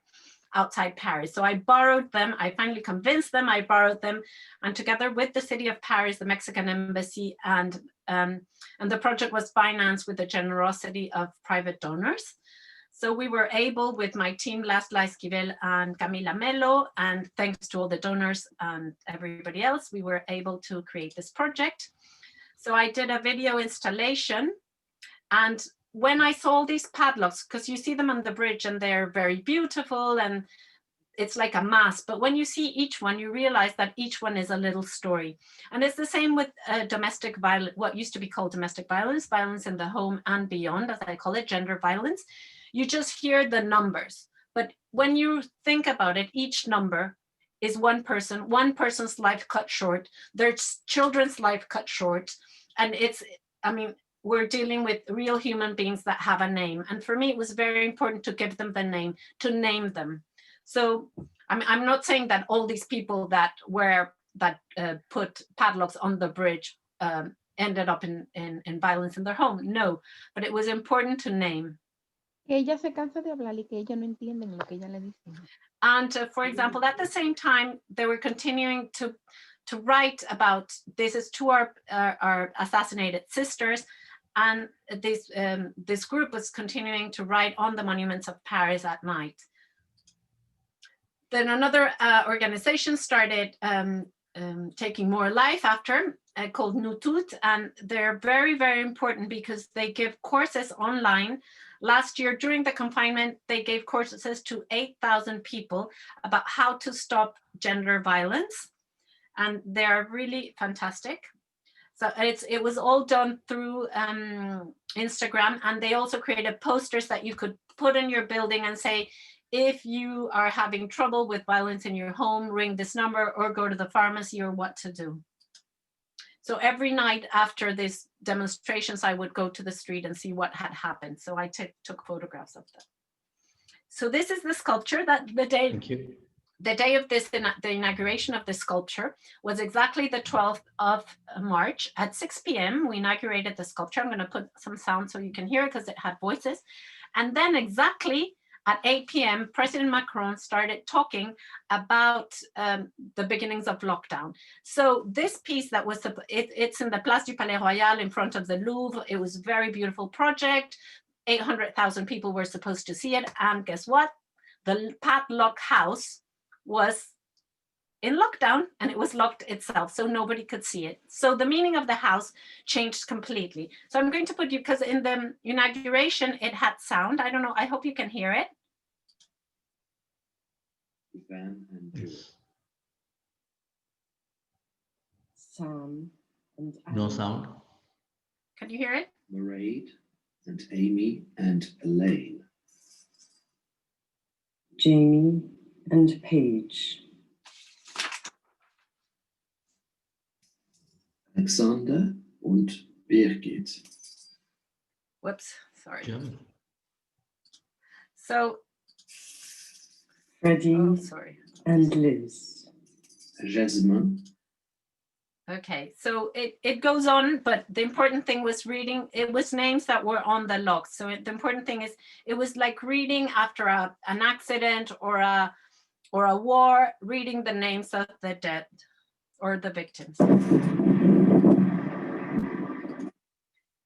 outside Paris. So I borrowed them. I finally convinced them. I borrowed them, and together with the city of Paris, the Mexican embassy, and the project was financed with the generosity of private donors. So we were able, with my team, Laszlo Esquivel and Camila Melo, and thanks to all the donors and everybody else, we were able to create this project. So I did a video installation, and when I saw these padlocks, because you see them on the bridge and they're very beautiful and it's like a mask, but when you see each one, you realize that each one is a little story. And it's the same with domestic violence, what used to be called domestic violence, violence in the home and beyond, as I call it, gender violence. You just hear the numbers, But when you think about it, each number is one person's life cut short, their children's life cut short. And it's, I mean, we're dealing with real human beings that have a name. And for me, it was very important to give them the name, to name them. So I'm not saying that all these people that put padlocks on the bridge ended up in violence in their home. No, but it was important to name. Que ella se cansa de hablar y que ella no entienden lo que ella le dice. And for example, at the same time, they were continuing to write about, this is to our assassinated sisters. And this group was continuing to write on the monuments of Paris at night. Then another organization started taking more life after, called Nous Toutes, and they're very, very important because they give courses online. Last year, during the confinement, they gave courses to 8,000 people about how to stop gender violence, and they're really fantastic. So it was all done through Instagram, and they also created posters that you could put in your building and say, if you are having trouble with violence in your home, ring this number or go to the pharmacy, or what to do. So every night after these demonstrations, I would go to the street and see what had happened. So I took photographs of them. So this is the sculpture that the day. Thank you. The day of this, the inauguration of the sculpture was exactly the 12th of March at 6 p.m. We inaugurated the sculpture. I'm going to put some sound so you can hear it because it had voices. And then exactly at 8 p.m., President Macron started talking about the beginnings of lockdown. So this piece that was, it's in the Place du Palais Royal in front of the Louvre. It was a very beautiful project. 800,000 people were supposed to see it. And guess what? The padlock house was in lockdown, and it was locked itself, so nobody could see it. So the meaning of the house changed completely. So I'm going to put you, because in the inauguration, it had sound. I don't know, I hope you can hear it. Van and Drew. Sam and No sound. Can you hear it? Mairead and Amy and Elaine. Jamie and Paige. Alexander und Birgit. Whoops, sorry. German. So, Freddie sorry. and Liz. Jasmine. Okay, so it goes on, but the important thing was reading. It was names that were on the logs. So the important thing is, it was like reading after an accident or a war, reading the names of the dead or the victims.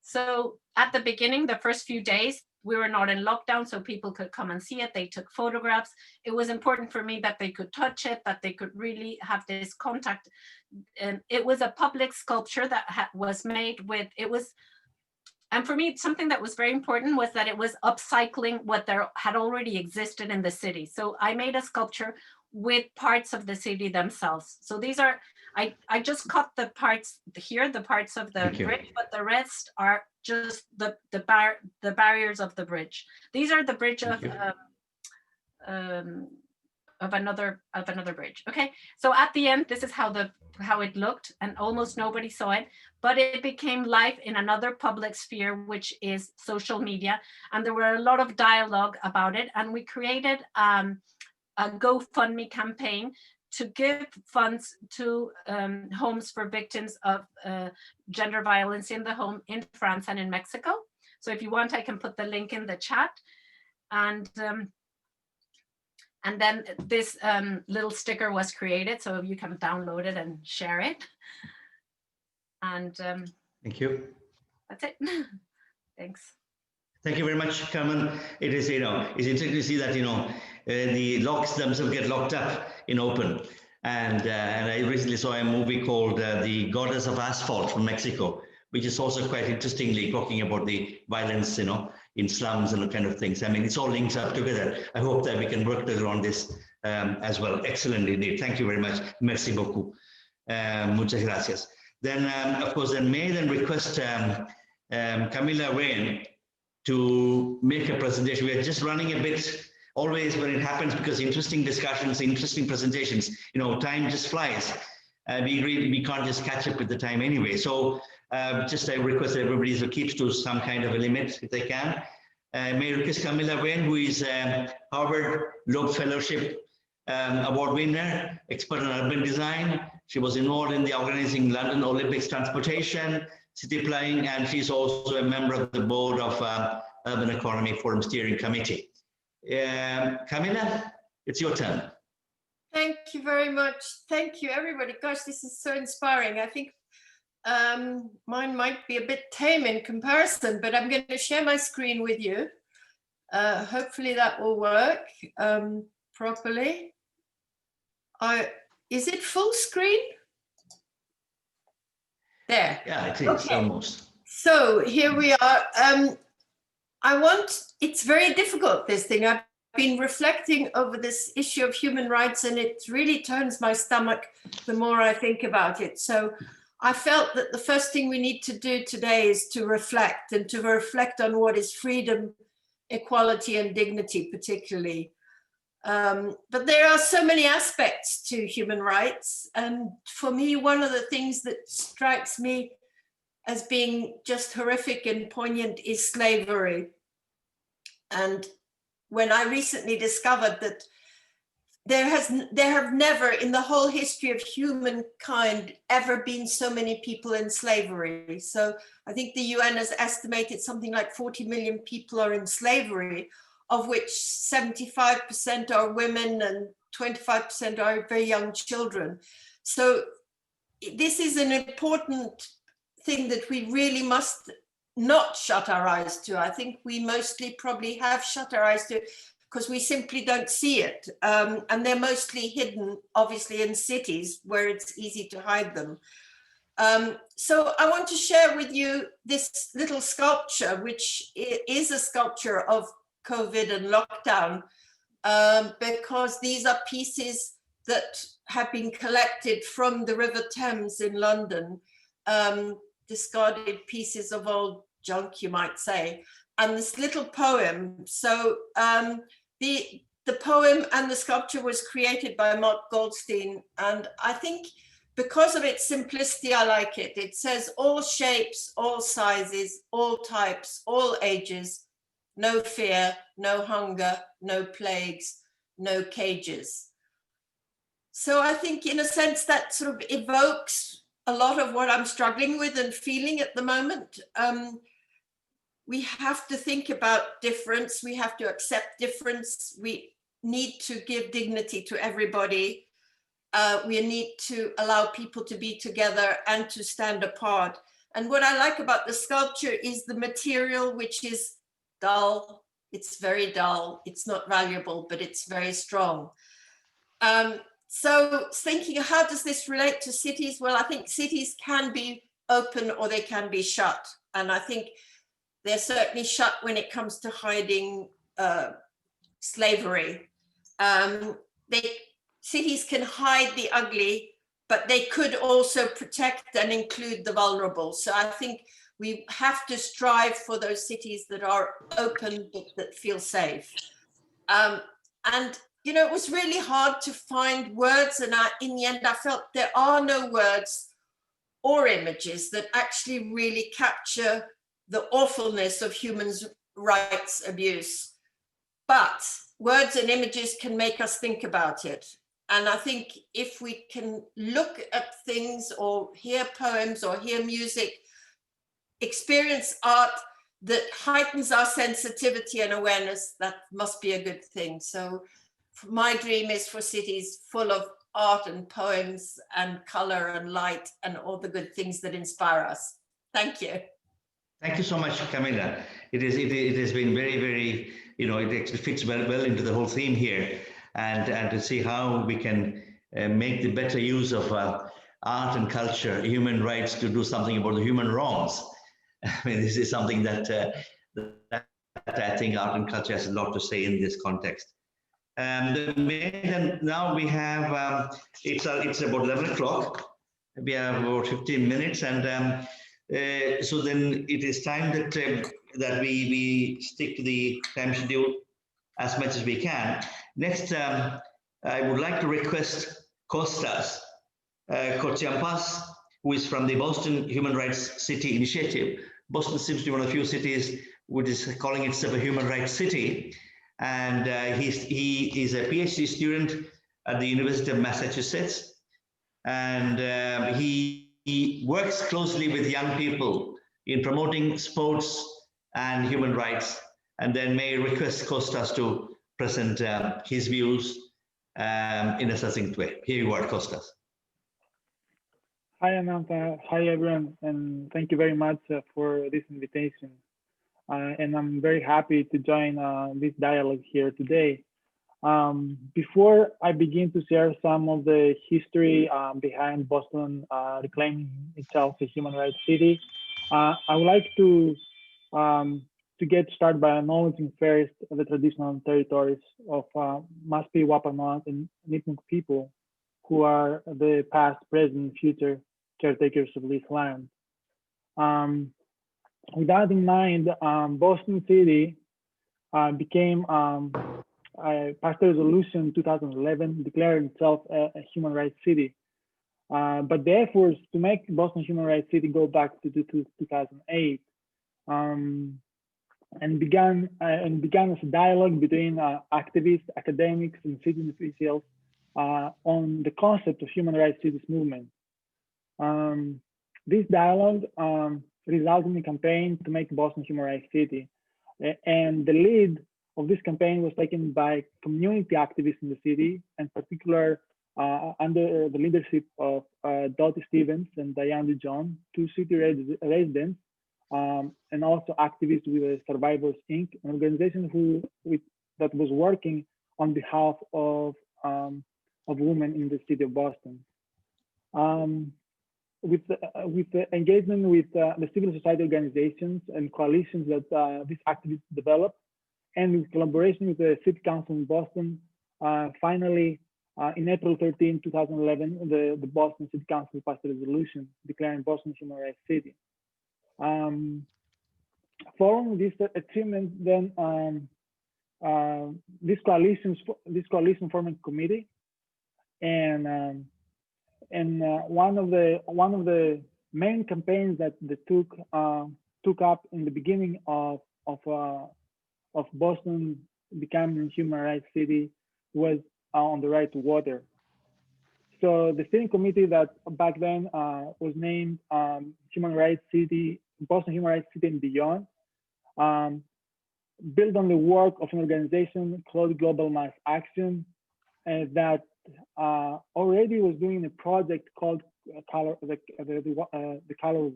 So at the beginning, the first few days, we were not in lockdown, so people could come and see it. They took photographs. It was important for me that they could touch it, that they could really have this contact. And it was a public sculpture that was made with, and for me, something that was very important was that it was upcycling what there had already existed in the city. So I made a sculpture with parts of the city themselves. So these are, I just cut the parts here, the parts of the bridge, but the rest are just the barriers of the bridge. These are the bridge of another bridge. Okay, so at the end, this is how it looked, and almost nobody saw it, but it became live in another public sphere, which is social media, and there were a lot of dialogue about it, and we created a GoFundMe campaign to give funds to homes for victims of gender violence in the home in France and in Mexico. So if you want, I can put the link in the chat. And then this little sticker was created, so you can download it and share it. And thank you. That's it. Thanks. Thank you very much, Carmen. It is, it's interesting to see that, the locks themselves get locked up in open. And I recently saw a movie called The Goddess of Asphalt from Mexico, which is also quite interestingly talking about the violence, in slums and kind of things. I mean, it's all linked up together. I hope that we can work together on this as well. Excellent indeed. Thank you very much. Merci beaucoup. Muchas gracias. Then, of course, may I request Camilla Rain to make a presentation. We are just running a bit always when it happens, because interesting discussions, interesting presentations, time just flies. We can't just catch up with the time anyway. So just I request that everybody keeps to some kind of a limit if they can. May I request Camilla Wayne, who is Harvard Loeb Fellowship Award winner, expert in urban design. She was involved in the organizing London Olympics transportation, city planning, and she's also a member of the board of Urban Economy Forum Steering Committee. Camilla, it's your turn. Thank you very much. Thank you, everybody. Gosh, this is so inspiring. I think mine might be a bit tame in comparison, but I'm going to share my screen with you. Hopefully that will work properly. Is it full screen? There. Yeah, it is almost. So here we are. It's very difficult, this thing. I've been reflecting over this issue of human rights, and it really turns my stomach the more I think about it. So I felt that the first thing we need to do today is to reflect, and to reflect on what is freedom, equality, and dignity particularly. But there are so many aspects to human rights. And for me, one of the things that strikes me as being just horrific and poignant is slavery. And when I recently discovered that there have never in the whole history of humankind ever been so many people in slavery. So I think the UN has estimated something like 40 million people are in slavery, of which 75% are women and 25% are very young children. So this is an important thing that we really must not shut our eyes to. I think we mostly probably have shut our eyes to it because we simply don't see it. And they're mostly hidden, obviously, in cities where it's easy to hide them. So I want to share with you this little sculpture, which is a sculpture of COVID and lockdown, because these are pieces that have been collected from the River Thames in London, discarded pieces of old junk, you might say, and this little poem. So the poem and the sculpture was created by Mark Goldstein, and I think because of its simplicity, I like it. It says all shapes, all sizes, all types, all ages, no fear, no hunger, no plagues, no cages. So I think in a sense that sort of evokes a lot of what I'm struggling with and feeling at the moment. We have to think about difference. We have to accept difference. We need to give dignity to everybody. We need to allow people to be together and to stand apart. And what I like about the sculpture is the material, which is dull. It's very dull. It's not valuable, but it's very strong. So thinking, how does this relate to cities? Well, I think cities can be open or they can be shut. And I think they're certainly shut when it comes to hiding slavery. Cities can hide the ugly, but they could also protect and include the vulnerable. So I think we have to strive for those cities that are open, that feel safe. And you know, it was really hard to find words, and in the end, I felt there are no words or images that actually really capture the awfulness of human rights abuse. But words and images can make us think about it. And I think if we can look at things or hear poems or hear music, experience art that heightens our sensitivity and awareness, that must be a good thing. So my dream is for cities full of art and poems and color and light and all the good things that inspire us. Thank you. Thank you so much, Camilla. It has been very, very, it actually fits well into the whole theme here, and to see how we can make the better use of art and culture, human rights, to do something about the human wrongs. I mean, this is something that I think art and culture has a lot to say in this context. And now we have, it's about 11 o'clock. We have about 15 minutes, and so then it is time that we stick to the time schedule. as much as we can. Next, I would like to request Kostas Kotsiampas, who is from the Boston Human Rights City Initiative. Boston seems to be one of the few cities which is calling itself a human rights city. And he is a PhD student at the University of Massachusetts. And he works closely with young people in promoting sports and human rights. And then may request Kostas to present his views in a succinct way. Here you are, Kostas. Hi, Ananta. Hi, everyone. And thank you very much for this invitation. And I'm very happy to join this dialogue here today. Before I begin to share some of the history behind Boston reclaiming itself a human rights city, I would like to get started by acknowledging first the traditional territories of Maspi, Wampanoag, and Nipmuc people, who are the past, present, and future caretakers of this land. With that in mind, Boston City became, passed a resolution in 2011 declaring itself a human rights city. But the efforts to make Boston human rights city go back to 2008 and began as a dialogue between activists, academics, and city officials on the concept of human rights cities movement. This dialogue resulted in a campaign to make Boston human rights city, and the lead of this campaign was taken by community activists in the city, in particular under the leadership of Dottie Stevens and Diane John, two city residents, and also activists with Survivors Inc., an organization that was working on behalf of women in the city of Boston. With the engagement with the civil society organizations and coalitions that these activists developed, and with collaboration with the City Council in Boston, finally, in April 13, 2011, the Boston City Council passed a resolution declaring Boston human rights city. Following this achievement, then this coalition formed a committee, and one of the main campaigns that they took up in the beginning of Boston becoming a human rights city was on the right to water. So the steering committee that back then was named Human Rights City, Boston Human Rights City and Beyond, built on the work of an organization called Global Mass Action that already was doing a project called the Color of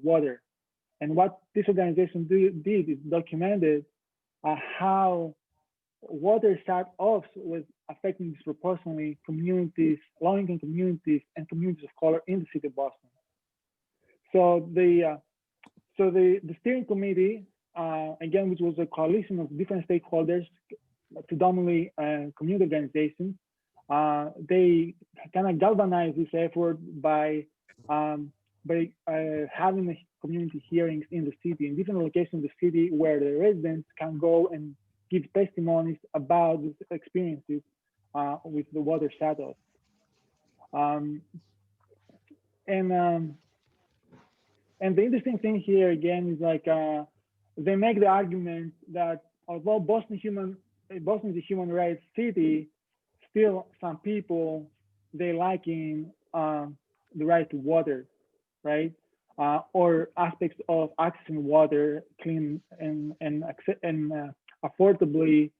Water. And what this organization did is documented how water shut-offs was affecting disproportionately communities, low-income communities, and communities of color in the city of Boston. So the steering committee, again, which was a coalition of different stakeholders, predominantly community organizations, they kind of galvanized this effort by having community hearings in the city, in different locations of the city, where the residents can go and give testimonies about these experiences with the water shutoff. And the interesting thing here again is like they make the argument that although Boston is a human rights city, still some people they lacking the right to water, right? Or aspects of accessing water, clean and affordably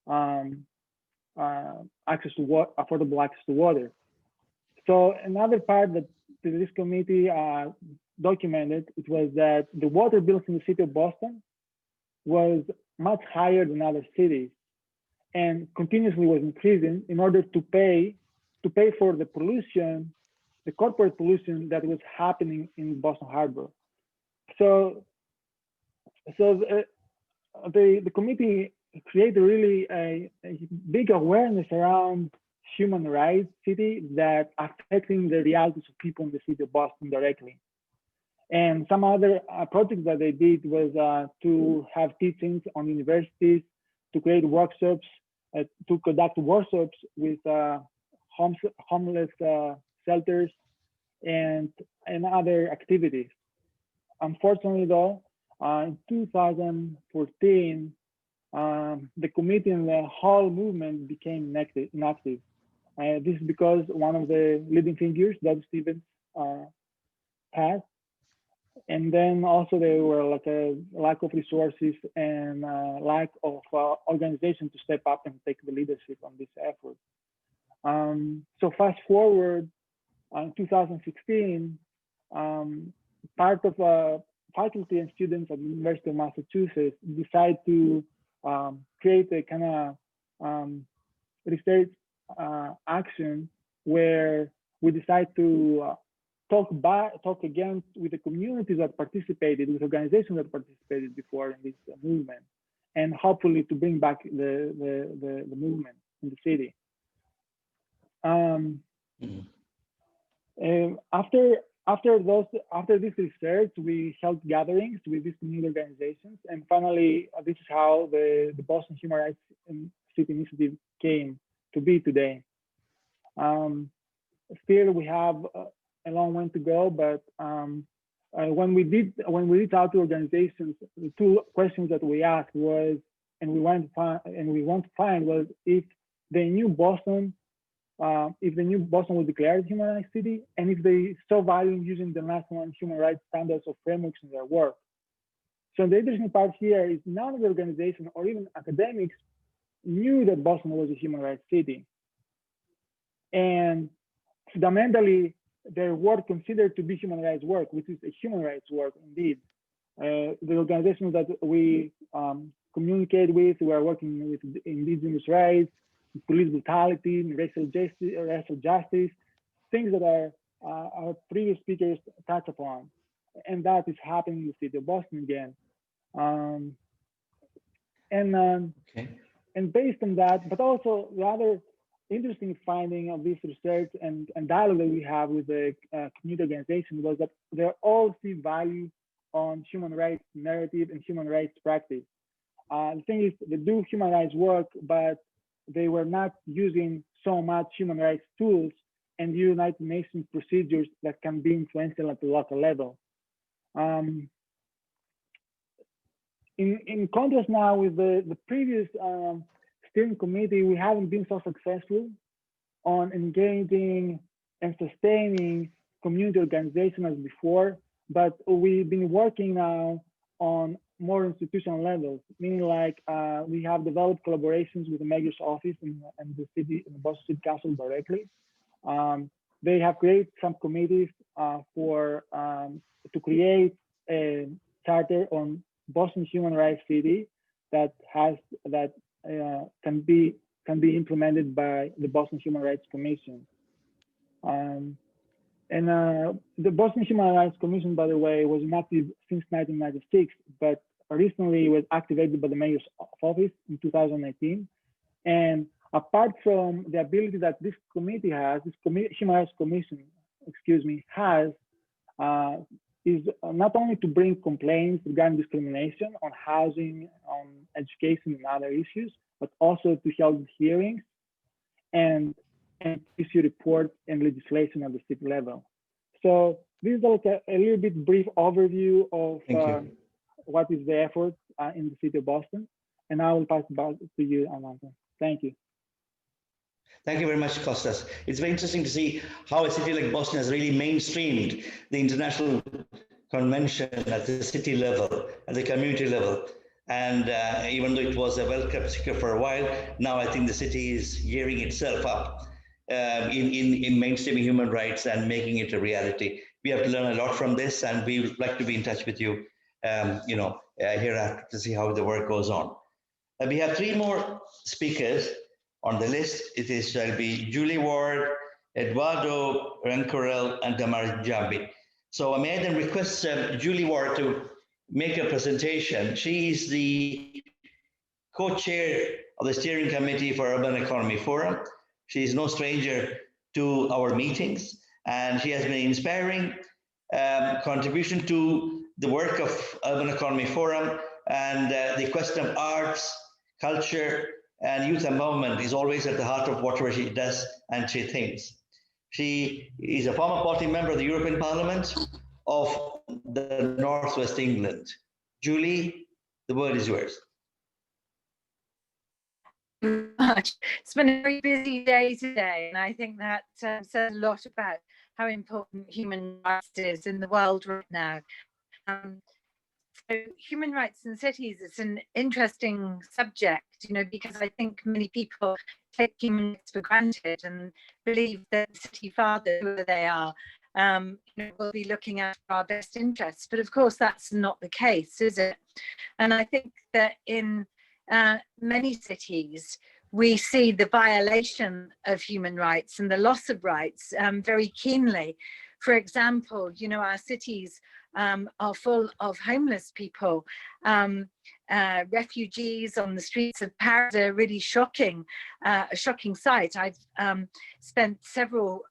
affordable access to water. So another part that this committee documented, it was that the water bills in the city of Boston was much higher than other cities, and continuously was increasing in order to pay for the pollution, the corporate pollution that was happening in Boston Harbor. So the committee created really a big awareness around human rights city that affecting the realities of people in the city of Boston directly. And some other projects that they did was to have teachings on universities, to create workshops to conduct workshops with homeless shelters and other activities. Unfortunately, though, in 2014, the committee and the whole movement became inactive. This is because one of the leading figures, Doug Stevens, passed. And then also there were like a lack of resources and lack of organization to step up and take the leadership on this effort. So fast forward in 2016, part of faculty and students at the University of Massachusetts decide to create a kind of research action where we decide to talk again with the communities that participated, with organizations that participated before in this movement, and hopefully to bring back the movement in the city. After this research, we held gatherings with these community organizations, and finally, this is how the Boston Human Rights City Initiative came to be today. Still, we have a long way to go, but when we reached out to organizations, the two questions that we asked was, and we want to find was if the new Boston was declared a human rights city, and if they saw value in using the national human rights standards or frameworks in their work. So the interesting part here is none of the organizations or even academics knew that Boston was a human rights city. And fundamentally, their work considered to be human rights work, which is a human rights work indeed. The organizations that we communicate with, we are working with indigenous rights, police brutality, racial justice, things that our previous speakers touched upon. And that is happening in the city of Boston again. And based on that, but also the other interesting finding of this research and dialogue that we have with the community organization was that they all see value on human rights narrative and human rights practice. The thing is, they do human rights work, but they were not using so much human rights tools and United Nations procedures that can be influential at the local level. In contrast now with the previous steering committee, we haven't been so successful on engaging and sustaining community organization as before, but we've been working now on more institutional levels, meaning like we have developed collaborations with the mayor's office and the city, and the Boston City Council directly. They have created some committees to create a charter on Boston Human Rights City that can be implemented by the Boston Human Rights Commission. The Boston Human Rights Commission, by the way, was inactive since 1996, but recently was activated by the mayor's office in 2018. And apart from the ability that this committee has, this Human Rights Commission, has, is not only to bring complaints regarding discrimination on housing, on education and other issues, but also to hold hearings and issue reports and legislation at the city level. So this is like a little bit brief overview of what is the effort in the city of Boston. And I will pass it back to you, Amanda. Thank you. Thank you very much, Kostas. It's very interesting to see how a city like Boston has really mainstreamed the international convention at the city level, at the community level. And even though it was a well-kept secret for a while, now I think the city is gearing itself up in mainstreaming human rights and making it a reality. We have to learn a lot from this, and we would like to be in touch with you, hereafter to see how the work goes on. We have three more speakers on the list. It shall be Julie Ward, Eduardo, Renkerel, and Tamar Jambi. So may I then request Julie Ward to make a presentation. She is the co-chair of the steering committee for Urban Economy Forum. She is no stranger to our meetings, and she has been an inspiring contribution to the work of Urban Economy Forum and the question of arts, culture, and youth empowerment is always at the heart of whatever she does and she thinks. She is a former party member of the European Parliament of the Northwest England. Julie, the word is yours. Much. It's been a very busy day today, and I think that says a lot about how important human rights is in the world right now. So human rights in cities is an interesting subject, you know, because I think many people take human rights for granted and believe that city fathers, whoever they are, you know, will be looking after our best interests. But of course, that's not the case, is it? And I think that in many cities, we see the violation of human rights and the loss of rights very keenly. For example, you know, our cities are full of homeless people. Refugees on the streets of Paris are really shocking, a shocking sight. I've spent several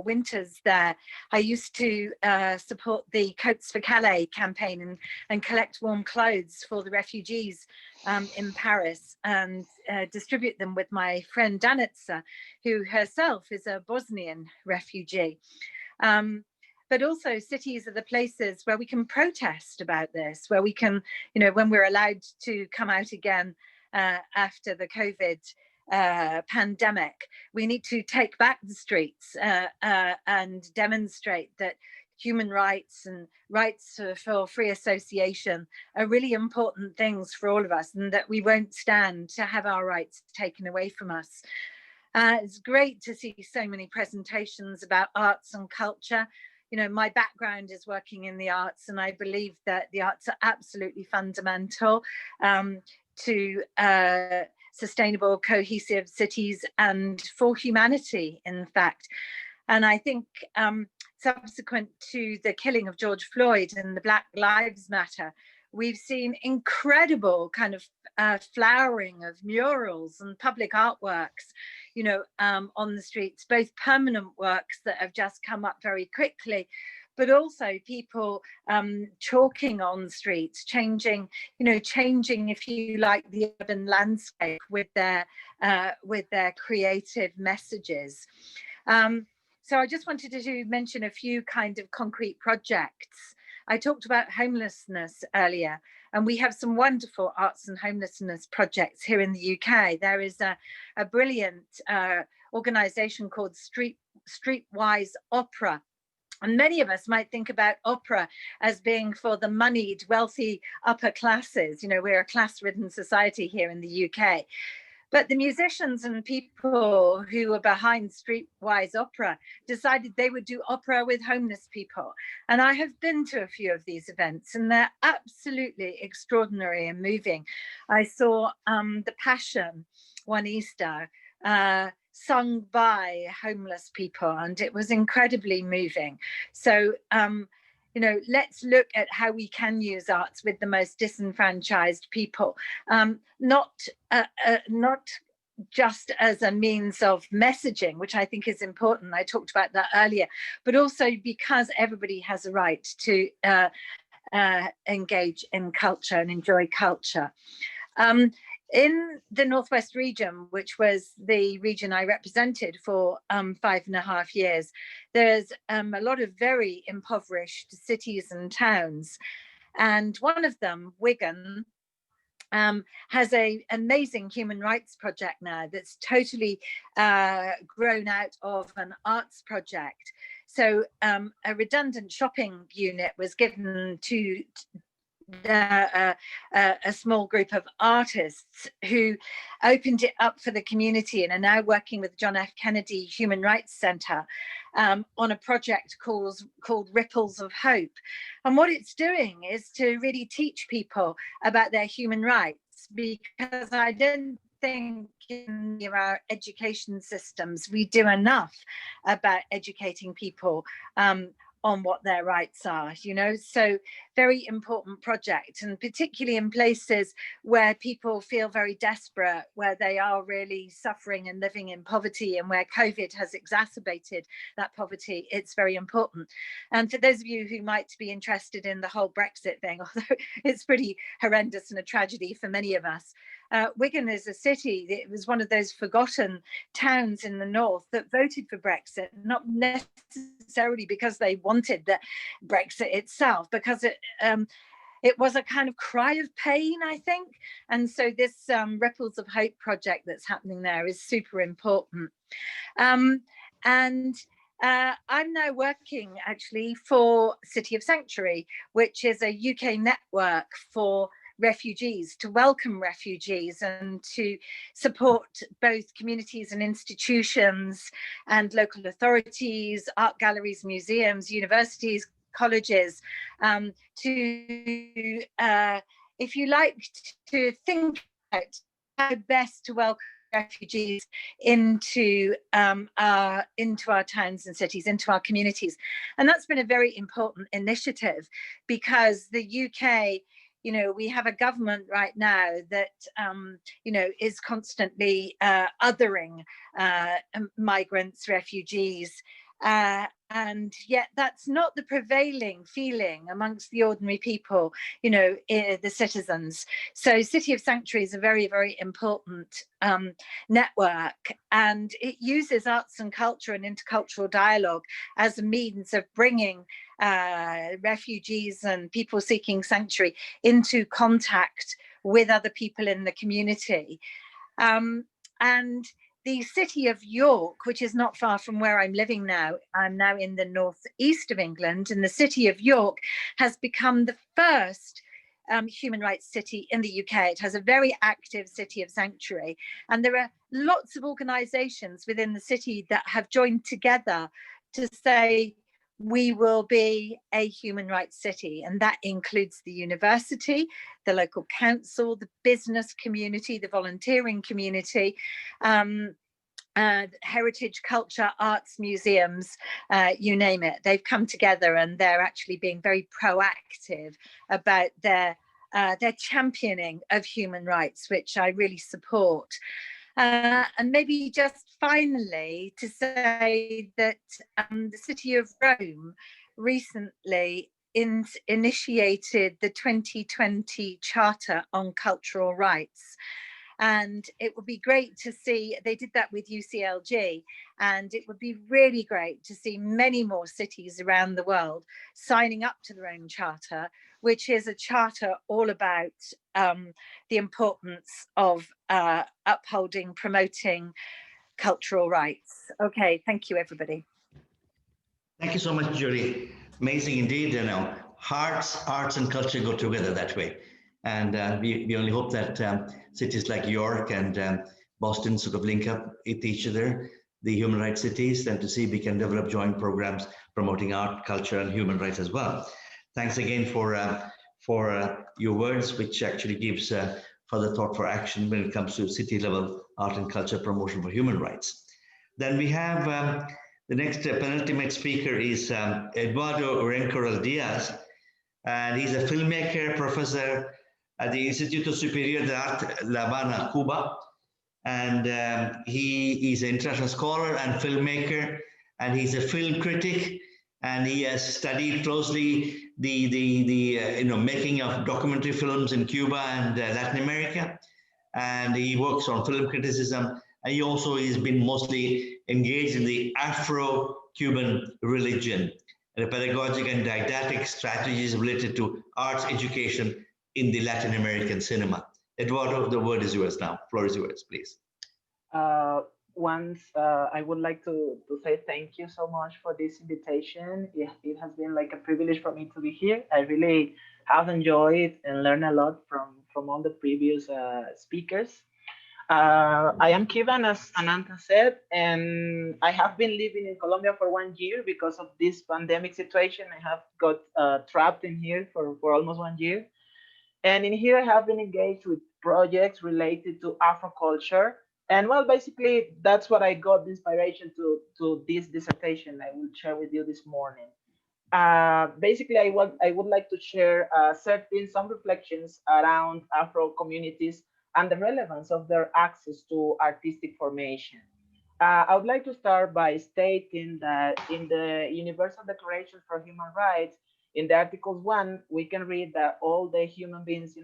winters there. I used to support the Coats for Calais campaign and collect warm clothes for the refugees in Paris and distribute them with my friend Danica, who herself is a Bosnian refugee. But also cities are the places where we can protest about this, where we can, you know, when we're allowed to come out again after the Covid pandemic, we need to take back the streets and demonstrate that human rights and rights for free association are really important things for all of us, and that we won't stand to have our rights taken away from us. It's great to see so many presentations about arts and culture. You know, my background is working in the arts, and I believe that the arts are absolutely fundamental to sustainable, cohesive cities and for humanity, in fact. And I think subsequent to the killing of George Floyd and the Black Lives Matter, we've seen incredible kind of flowering of murals and public artworks, you know, on the streets, both permanent works that have just come up very quickly, but also people chalking on streets, changing, if you like, the urban landscape with their creative messages. So I just wanted to mention a few kind of concrete projects. I talked about homelessness earlier, and we have some wonderful arts and homelessness projects here in the UK. There is a brilliant organisation called Streetwise Opera. And many of us might think about opera as being for the moneyed, wealthy upper classes. You know, we're a class-ridden society here in the UK. But the musicians and people who were behind Streetwise Opera decided they would do opera with homeless people. And I have been to a few of these events, and they're absolutely extraordinary and moving. I saw The Passion one Easter, sung by homeless people, and it was incredibly moving. So, you know, let's look at how we can use arts with the most disenfranchised people, not just as a means of messaging, which I think is important. I talked about that earlier, but also because everybody has a right to engage in culture and enjoy culture. In the Northwest region, which was the region I represented for 5.5 years, there's a lot of very impoverished cities and towns. And one of them, Wigan, has an amazing human rights project now that's totally grown out of an arts project. So a redundant shopping unit was given to a small group of artists who opened it up for the community and are now working with John F. Kennedy Human Rights Center on a project called Ripples of Hope. And what it's doing is to really teach people about their human rights, because I don't think in our education systems we do enough about educating people on what their rights are, you know. So very important project, and particularly in places where people feel very desperate, where they are really suffering and living in poverty, and where COVID has exacerbated that poverty. It's very important. And for those of you who might be interested in the whole Brexit thing, although it's pretty horrendous and a tragedy for many of us, Wigan is a city, it was one of those forgotten towns in the north that voted for Brexit, not necessarily because they wanted the Brexit itself, because it was a kind of cry of pain, I think. And so this Ripples of Hope project that's happening there is super important. I'm now working actually for City of Sanctuary, which is a UK network for refugees, to welcome refugees and to support both communities and institutions and local authorities, art galleries, museums, universities, colleges, to, if you like, to think about how best to welcome refugees into our towns and cities, into our communities. And that's been a very important initiative, because the UK, you know, we have a government right now that, you know, is constantly othering migrants, refugees, and yet that's not the prevailing feeling amongst the ordinary people, you know, the citizens. So City of Sanctuary is a very, very important network, and it uses arts and culture and intercultural dialogue as a means of bringing refugees and people seeking sanctuary into contact with other people in the community. And the city of York, which is not far from where I'm living now, I'm now in the northeast of England, and the city of York has become the first human rights city in the UK. It has a very active City of Sanctuary, and there are lots of organisations within the city that have joined together to say, we will be a human rights city, and that includes the university, the local council, the business community, the volunteering community, heritage, culture, arts, museums, you name it. They've come together and they're actually being very proactive about their championing of human rights, which I really support. And maybe just finally to say that the City of Rome recently initiated the 2020 Charter on Cultural Rights. And it would be great to see, they did that with UCLG, and it would be really great to see many more cities around the world signing up to their own charter, which is a charter all about the importance of upholding, promoting cultural rights. Okay, thank you, everybody. Thank you so much, Julie. Amazing indeed. You know, arts and culture go together that way. And we only hope that cities like York and Boston sort of link up with each other, the human rights cities, and to see if we can develop joint programs promoting art, culture, and human rights as well. Thanks again for your words, which actually gives further thought for action when it comes to city level art and culture promotion for human rights. Then we have the next penultimate speaker is Eduardo Renkerel Diaz, and he's a filmmaker, professor at the Instituto Superior de Arte La Habana, Cuba. And he is an international scholar and filmmaker, and he's a film critic, and he has studied closely the making of documentary films in Cuba and Latin America. And he works on film criticism, and he also has been mostly engaged in the Afro-Cuban religion and the pedagogic and didactic strategies related to arts education in the Latin American cinema. Eduardo, the word is yours now. Floor is yours, please. I would like to say thank you so much for this invitation. It has been like a privilege for me to be here. I really have enjoyed and learned a lot from all the previous speakers. I am Cuban, as Ananta said, and I have been living in Colombia for 1 year because of this pandemic situation. I have got trapped in here for almost 1 year. And in here, I have been engaged with projects related to Afro culture. And well, basically, that's what I got the inspiration to this dissertation I will share with you this morning. Basically, I would like to share some reflections around Afro communities and the relevance of their access to artistic formation. I would like to start by stating that in the Universal Declaration for Human Rights, In the Articles 1, we can read that all the human beings,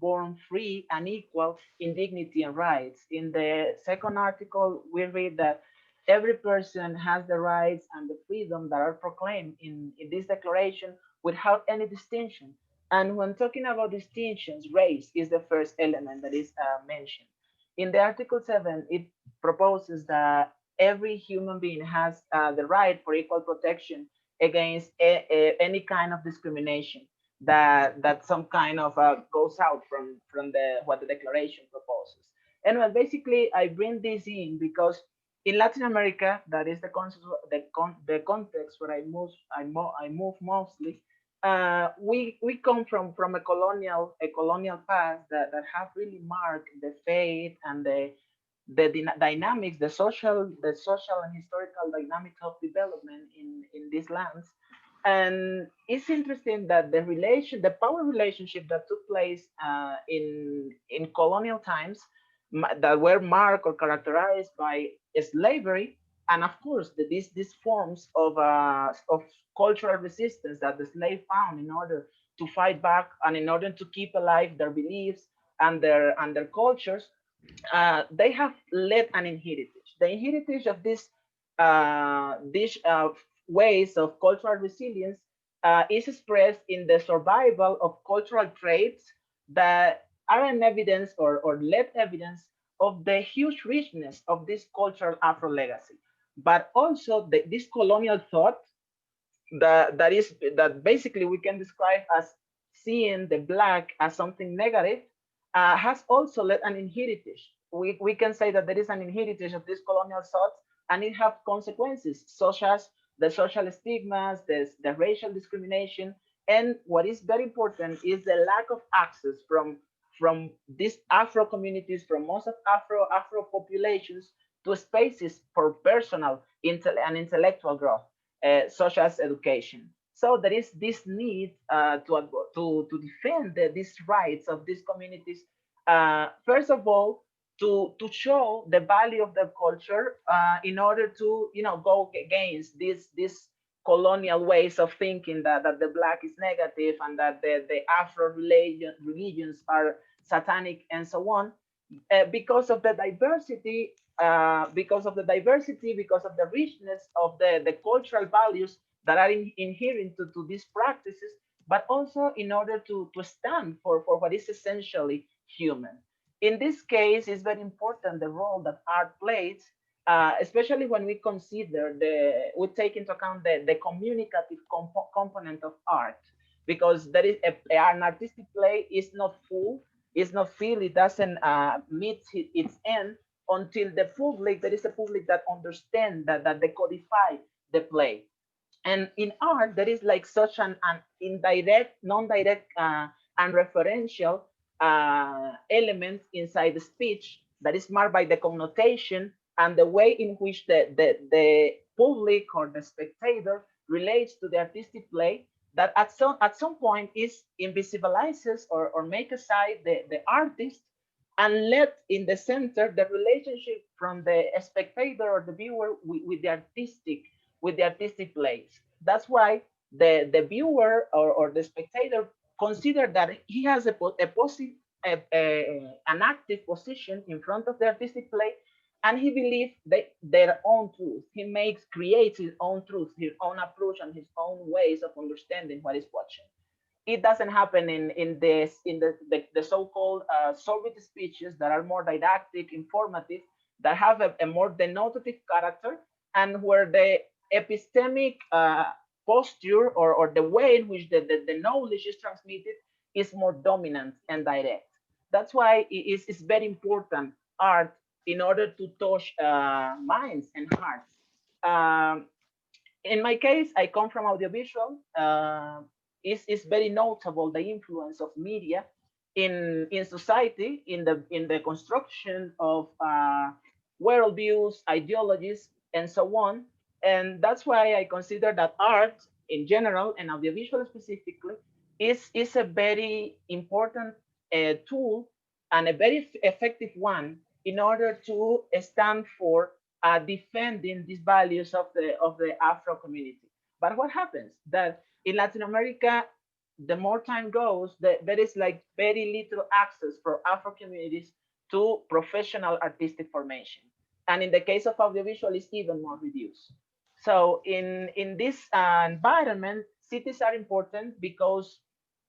born free and equal in dignity and rights. In the second article, we read that every person has the rights and the freedom that are proclaimed in this declaration without any distinction. And when talking about distinctions, race is the first element that is mentioned. In the Article 7, it proposes that every human being has the right for equal protection against any kind of discrimination that some kind of goes out from what the declaration proposes. And well, basically, I bring this in because in Latin America, that is the context where I move mostly. We come from a colonial past that have really marked the fate and the dynamics, the social and historical dynamics of development in these lands. And it's interesting that the power relationship that took place in colonial times that were marked or characterized by slavery, and of course these forms of cultural resistance that the slave found in order to fight back and in order to keep alive their beliefs and their cultures, they have led an inheritance. The inheritance of these ways of cultural resilience is expressed in the survival of cultural traits that are an evidence or led evidence of the huge richness of this cultural Afro legacy, but also this colonial thought that basically we can describe as seeing the Black as something negative, has also led an inheritance. We can say that there is an inheritance of this colonial thought, and it have consequences such as the social stigmas, the racial discrimination, and what is very important is the lack of access from these Afro communities, from most of Afro populations, to spaces for personal and intellectual growth, such as education. So there is this need to defend these rights of these communities. First of all, to show the value of their culture in order to go against these colonial ways of thinking that the Black is negative and that the Afro religions are satanic and so on, because of the diversity, because of the richness of the cultural values that are inherent to these practices, but also in order to stand for what is essentially human. In this case, it's very important the role that art plays, especially when we consider we take into account the communicative component of art, because there is an artistic play is not full, it's not filled, it doesn't meet its end until there is a public that understands that they codify the play. And in art, there is like such an indirect, non-direct, and referential element inside the speech that is marked by the connotation and the way in which the public or the spectator relates to the artistic play, that at some point is invisibilizes or make aside the artist and let in the center the relationship from the spectator or the viewer with the artistic plays. That's why the viewer or the spectator consider that he has an active position in front of the artistic play, and he believes their own truth. He creates his own truth, his own approach, and his own ways of understanding what is watching. It doesn't happen in the so-called Soviet speeches that are more didactic, informative, that have a more denotative character, and where the epistemic posture or the way in which the knowledge is transmitted is more dominant and direct. That's why it's very important, art, in order to touch minds and hearts. In my case, I come from audiovisual. It's very notable the influence of media in society, in the construction of worldviews, ideologies, and so on. And that's why I consider that art in general and audiovisual specifically is a very important tool and a very effective one in order to stand for defending these values of the Afro community. But what happens? That in Latin America, the more time goes, there is like very little access for Afro communities to professional artistic formation. And in the case of audiovisual, it's even more reduced. So in this environment, cities are important because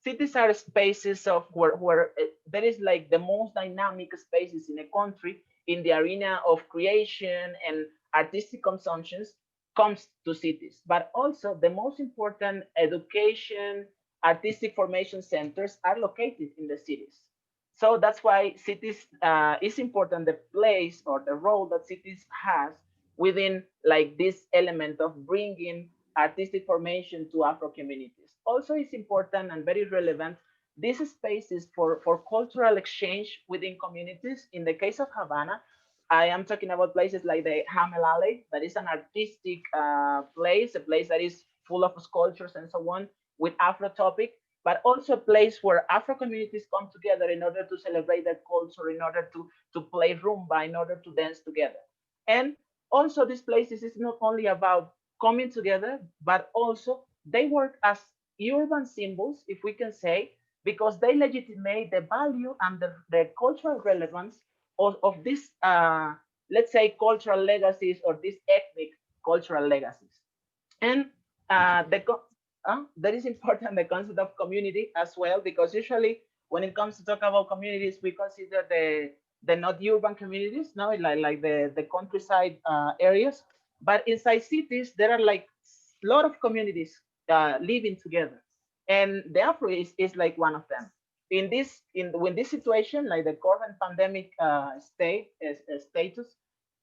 cities are spaces of where there is like the most dynamic spaces in a country in the arena of creation and artistic consumptions comes to cities. But also the most important education, artistic formation centers are located in the cities. So that's why cities is important, the place or the role that cities has within like this element of bringing artistic formation to Afro communities. Also, it's important and very relevant these spaces for cultural exchange within communities. In the case of Havana, I am talking about places like the Hamel Alley, that is an artistic place, a place that is full of sculptures and so on with Afro topic, but also a place where Afro communities come together in order to celebrate their culture, in order to play rumba, in order to dance together. And also these places is not only about coming together, but also they work as urban symbols, if we can say, because they legitimate the value and the cultural relevance of these, let's say, cultural legacies or these ethnic cultural legacies. And that is important, the concept of community as well, because usually when it comes to talk about communities, we consider the not urban communities, no, like the countryside areas. But inside cities, there are like a lot of communities living together. And the Afro is like one of them. In this situation, like the current pandemic status,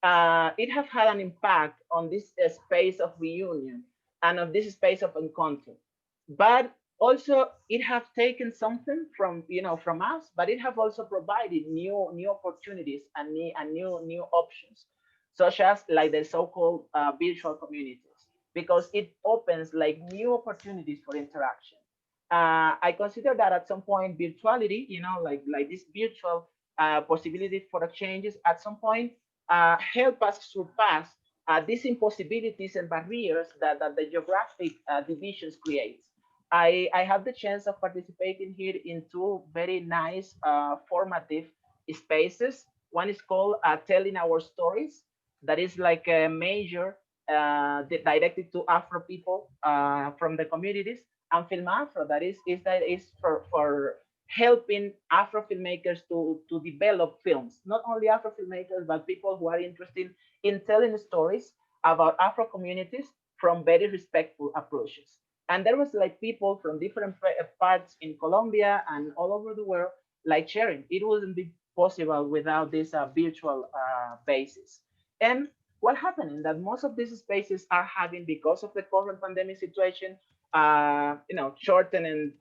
it has had an impact on this space of reunion and of this space of encounter. But also it have taken something from from us, but it have also provided new opportunities and new options, such as like the so-called virtual communities, because it opens like new opportunities for interaction. I consider that at some point virtuality, like this virtual possibility for exchanges at some point help us surpass these impossibilities and barriers that the geographic divisions creates. I have the chance of participating here in two very nice formative spaces. One is called Telling Our Stories, that is like a major directed to Afro people from the communities, and Film Afro, that is for helping Afro filmmakers to develop films. Not only Afro filmmakers, but people who are interested in telling stories about Afro communities from very respectful approaches. And there was like people from different parts in Colombia and all over the world, like sharing. It wouldn't be possible without this virtual basis. And what happened is that most of these spaces are having, because of the current pandemic situation, shortening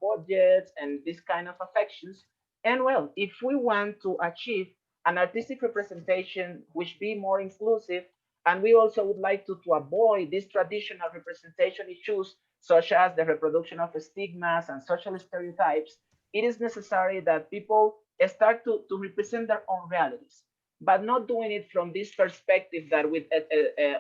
budgets and this kind of affections. And well, if we want to achieve an artistic representation which be more inclusive, and we also would like to avoid these traditional representation issues, such as the reproduction of stigmas and social stereotypes, it is necessary that people start to represent their own realities, but not doing it from this perspective that with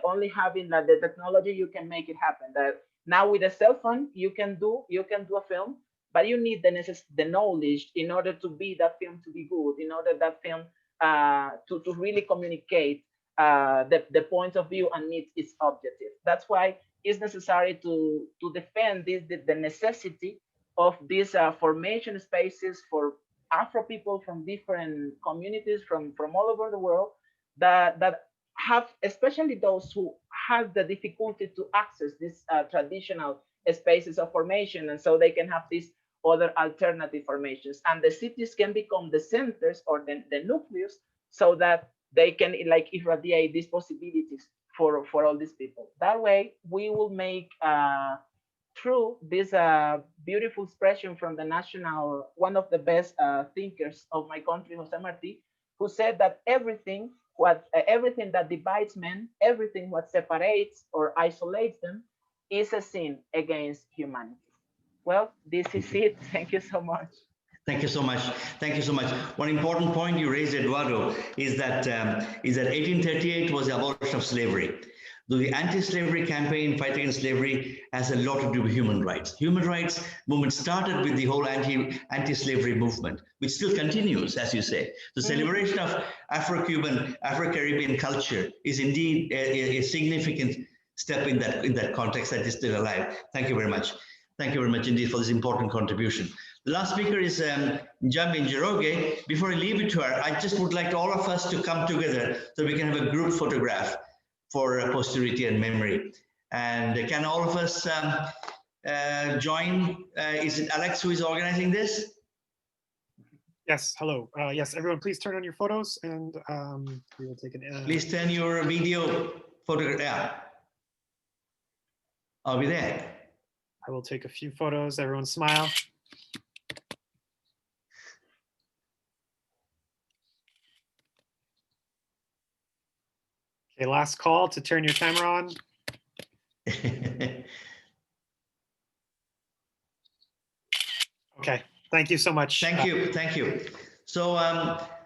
only having the technology you can make it happen. That now with a cell phone you can do a film, but you need the knowledge in order to be that film to be good, in order that film to really communicate the point of view and meet its objective. That's why it's necessary to defend the necessity of these formation spaces for Afro people from different communities from all over the world that have, especially those who have the difficulty to access these traditional spaces of formation, and so they can have these other alternative formations, and the cities can become the centers or the nucleus, so that they can like irradiate these possibilities for all these people. That way we will make through this beautiful expression from the national, one of the best thinkers of my country, Jose Marti, who said that everything that divides men, everything what separates or isolates them, is a sin against humanity. Well, this is it. Thank you so much. Thank you so much. Thank you so much. One important point you raised, Eduardo, is that 1838 was the abolition of slavery. Though the anti-slavery campaign, fight against slavery, has a lot to do with human rights. Human rights movement started with the whole anti-slavery movement, which still continues, as you say. The celebration of Afro-Cuban, Afro-Caribbean culture is indeed a significant step in that context that is still alive. Thank you very much. Thank you very much indeed for this important contribution. The last speaker is Njambi Njoroge. Before I leave it to her, I just would like all of us to come together so we can have a group photograph for posterity and memory. And can all of us join? Is it Alex who is organizing this? Yes, hello. Yes, everyone, please turn on your photos and we will take an. Please turn your video photograph. Yeah. I'll be there. I will take a few photos. Everyone smile. Okay, last call to turn your camera on. Okay, thank you so much. Thank you, thank you. So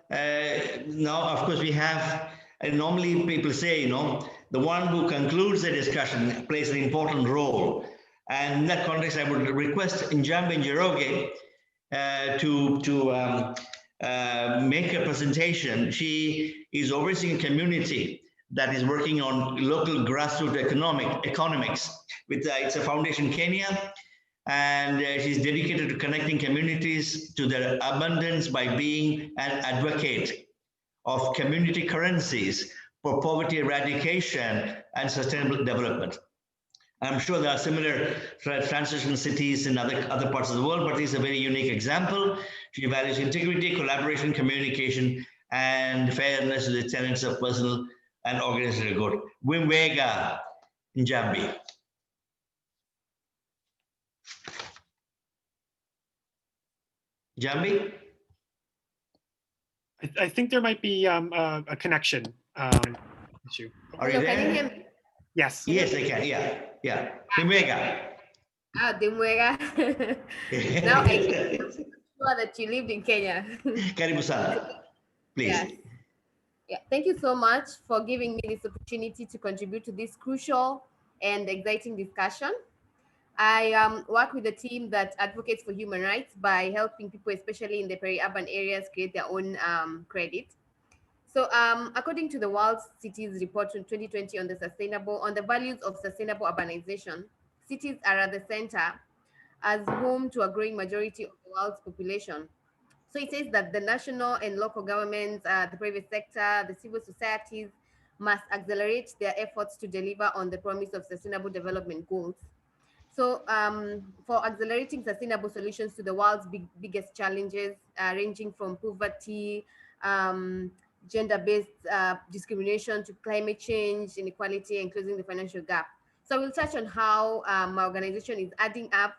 now, of course, we have, normally people say, you know, the one who concludes the discussion plays an important role. And in that context, I would request Njambi Njoroge to make a presentation. She is overseeing a community that is working on local grassroots economics. It's a foundation Kenya, and she's dedicated to connecting communities to their abundance by being an advocate of community currencies for poverty eradication and sustainable development. I'm sure there are similar transition cities in other parts of the world, but this is a very unique example. She values integrity, collaboration, communication, and fairness to the tenets of personal and organizational good. Wimwega Njambi. Njambi? I think there might be a connection issue. Are you there? Can you hear me? Yes. Yes, I can. Yeah. Wimwega. Dimwega. Now I can sure that you lived in Kenya. Karibu sana. Please. Yes. Yeah, thank you so much for giving me this opportunity to contribute to this crucial and exciting discussion. I work with a team that advocates for human rights by helping people, especially in the peri-urban areas, create their own credit. So according to the World Cities Report in 2020 on the values of sustainable urbanization, cities are at the center as home to a growing majority of the world's population. So it says that the national and local governments, the private sector, the civil societies must accelerate their efforts to deliver on the promise of sustainable development goals. So for accelerating sustainable solutions to the world's biggest challenges, ranging from poverty, gender-based discrimination to climate change, inequality, and closing the financial gap. So we'll touch on how my organization is adding up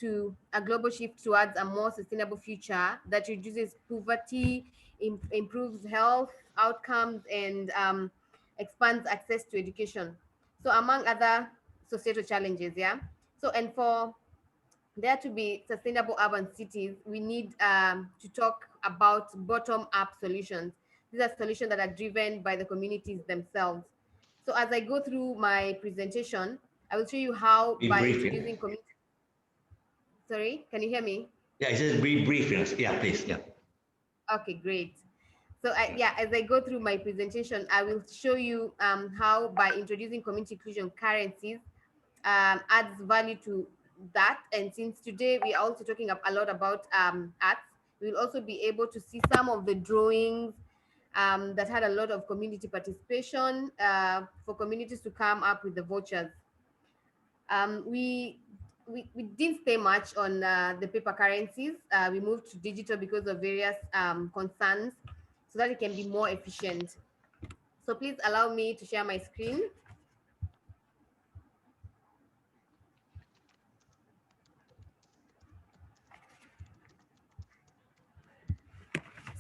to a global shift towards a more sustainable future that reduces poverty, improves health outcomes, and expands access to education. So among other societal challenges, yeah. So, and for there to be sustainable urban cities, we need to talk about bottom-up solutions. These are solutions that are driven by the communities themselves. So as I go through my presentation, I will show you how by introducing community. Sorry, can you hear me? Yeah, it's just brief. Yeah, please. Yeah. Okay, great. So as I go through my presentation, I will show you how by introducing community inclusion currencies adds value to that. And since today we are also talking a lot about arts, we will also be able to see some of the drawings that had a lot of community participation for communities to come up with the vouchers. We didn't stay much on the paper currencies. We moved to digital because of various concerns so that it can be more efficient. So please allow me to share my screen.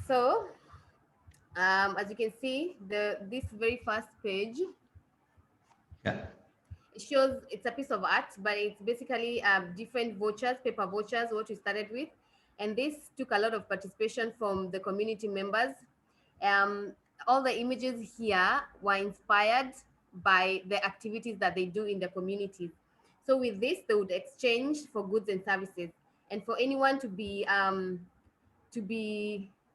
So as you can see, this very first page, it shows it's a piece of art, but it's basically different vouchers, paper vouchers, what we started with. And this took a lot of participation from the community members. All the images here were inspired by the activities that they do in the communities. So with this, they would exchange for goods and services. And for anyone to be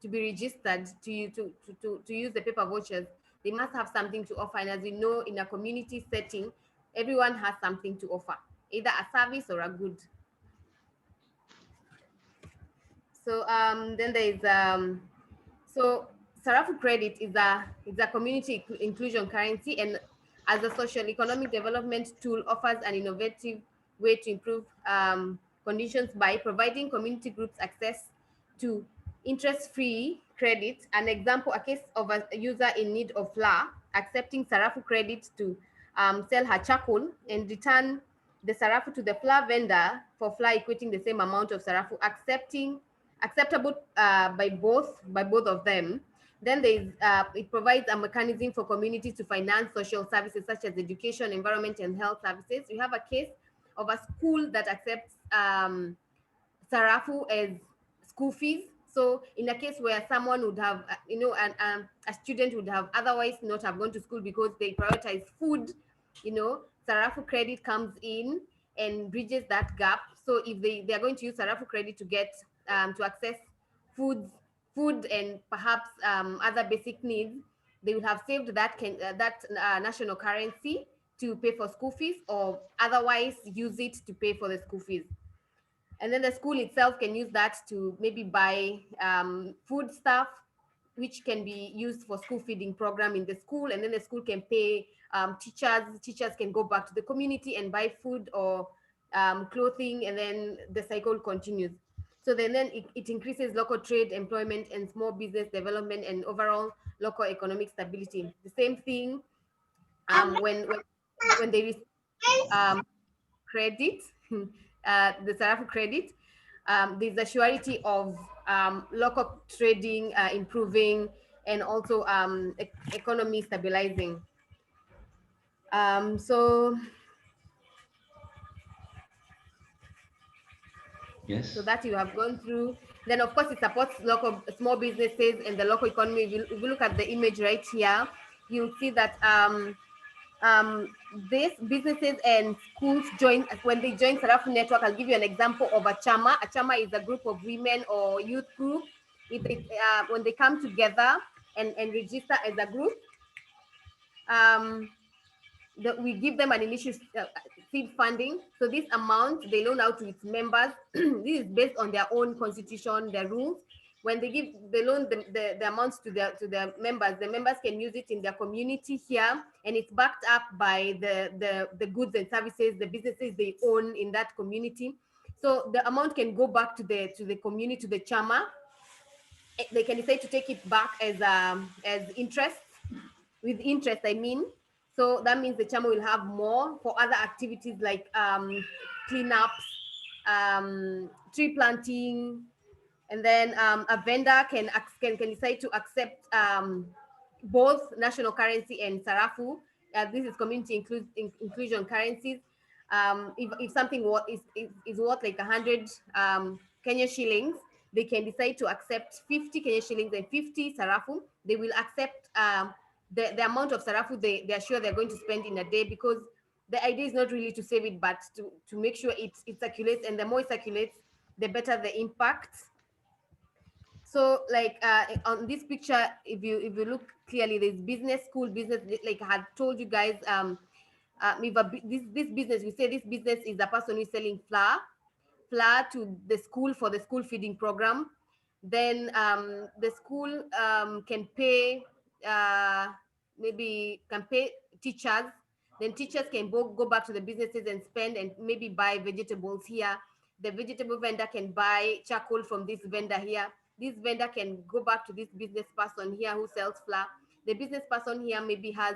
registered to use the paper vouchers, they must have something to offer. And as you know, in a community setting, everyone has something to offer, either a service or a good. So then there is so Sarafu credit is a community inclusion currency, and as a social economic development tool, offers an innovative way to improve conditions by providing community groups access to interest-free credit. An example, a case of a user in need of flour accepting Sarafu credit to sell her charcoal and return the Sarafu to the flour vendor for flour equating the same amount of Sarafu, acceptable by both of them. Then there is it provides a mechanism for communities to finance social services such as education, environment, and health services. We have a case of a school that accepts Sarafu as school fees. So in a case where someone would have, a student would have otherwise not have gone to school because they prioritize food, Sarafu credit comes in and bridges that gap. So if they are going to use Sarafu credit to get to access food and perhaps other basic needs, they would have saved that national currency to pay for school fees, or otherwise use it to pay for the school fees. And then the school itself can use that to maybe buy food stuff, which can be used for school feeding program in the school. And then the school can pay teachers can go back to the community and buy food or clothing, and then the cycle continues. So then it increases local trade, employment, and small business development, and overall local economic stability. The same thing when they receive credit, the Sarafu credit, there's a surety of local trading improving, and also economy stabilizing. Yes. So that you have gone through. Then of course it supports local small businesses and the local economy. If you look at the image right here, you'll see that these businesses and schools when they join Sarafu network. I'll give you an example of a chama. A chama is a group of women or youth group. When they come together and register as a group, we give them an initial seed funding. So this amount they loan out to its members. This is based on their own constitution, their rules. When they loan the amounts to their members, the members can use it in their community here, and it's backed up by the goods and services, the businesses they own in that community. So the amount can go back to the community, to the chama. They can decide to take it back as interest, with interest, I mean. So that means the chama will have more for other activities like cleanups, tree planting, and then a vendor can decide to accept both national currency and Sarafu. This is community inclusion currencies. If something is worth like 100 Kenya shillings, they can decide to accept 50 Kenya shillings and 50 Sarafu. They will accept the amount of Sarafu they are sure they're going to spend in a day, because the idea is not really to save it, but to make sure it circulates, and the more it circulates, the better the impact. So like on this picture, if you look clearly, there's business, school business, like I had told you guys, this business, we say this business is a person who's selling flour to the school for the school feeding program. Then the school can pay teachers. Then teachers can go back to the businesses and spend and maybe buy vegetables here. The vegetable vendor can buy charcoal from this vendor here. This vendor can go back to this business person here who sells flour. The business person here maybe has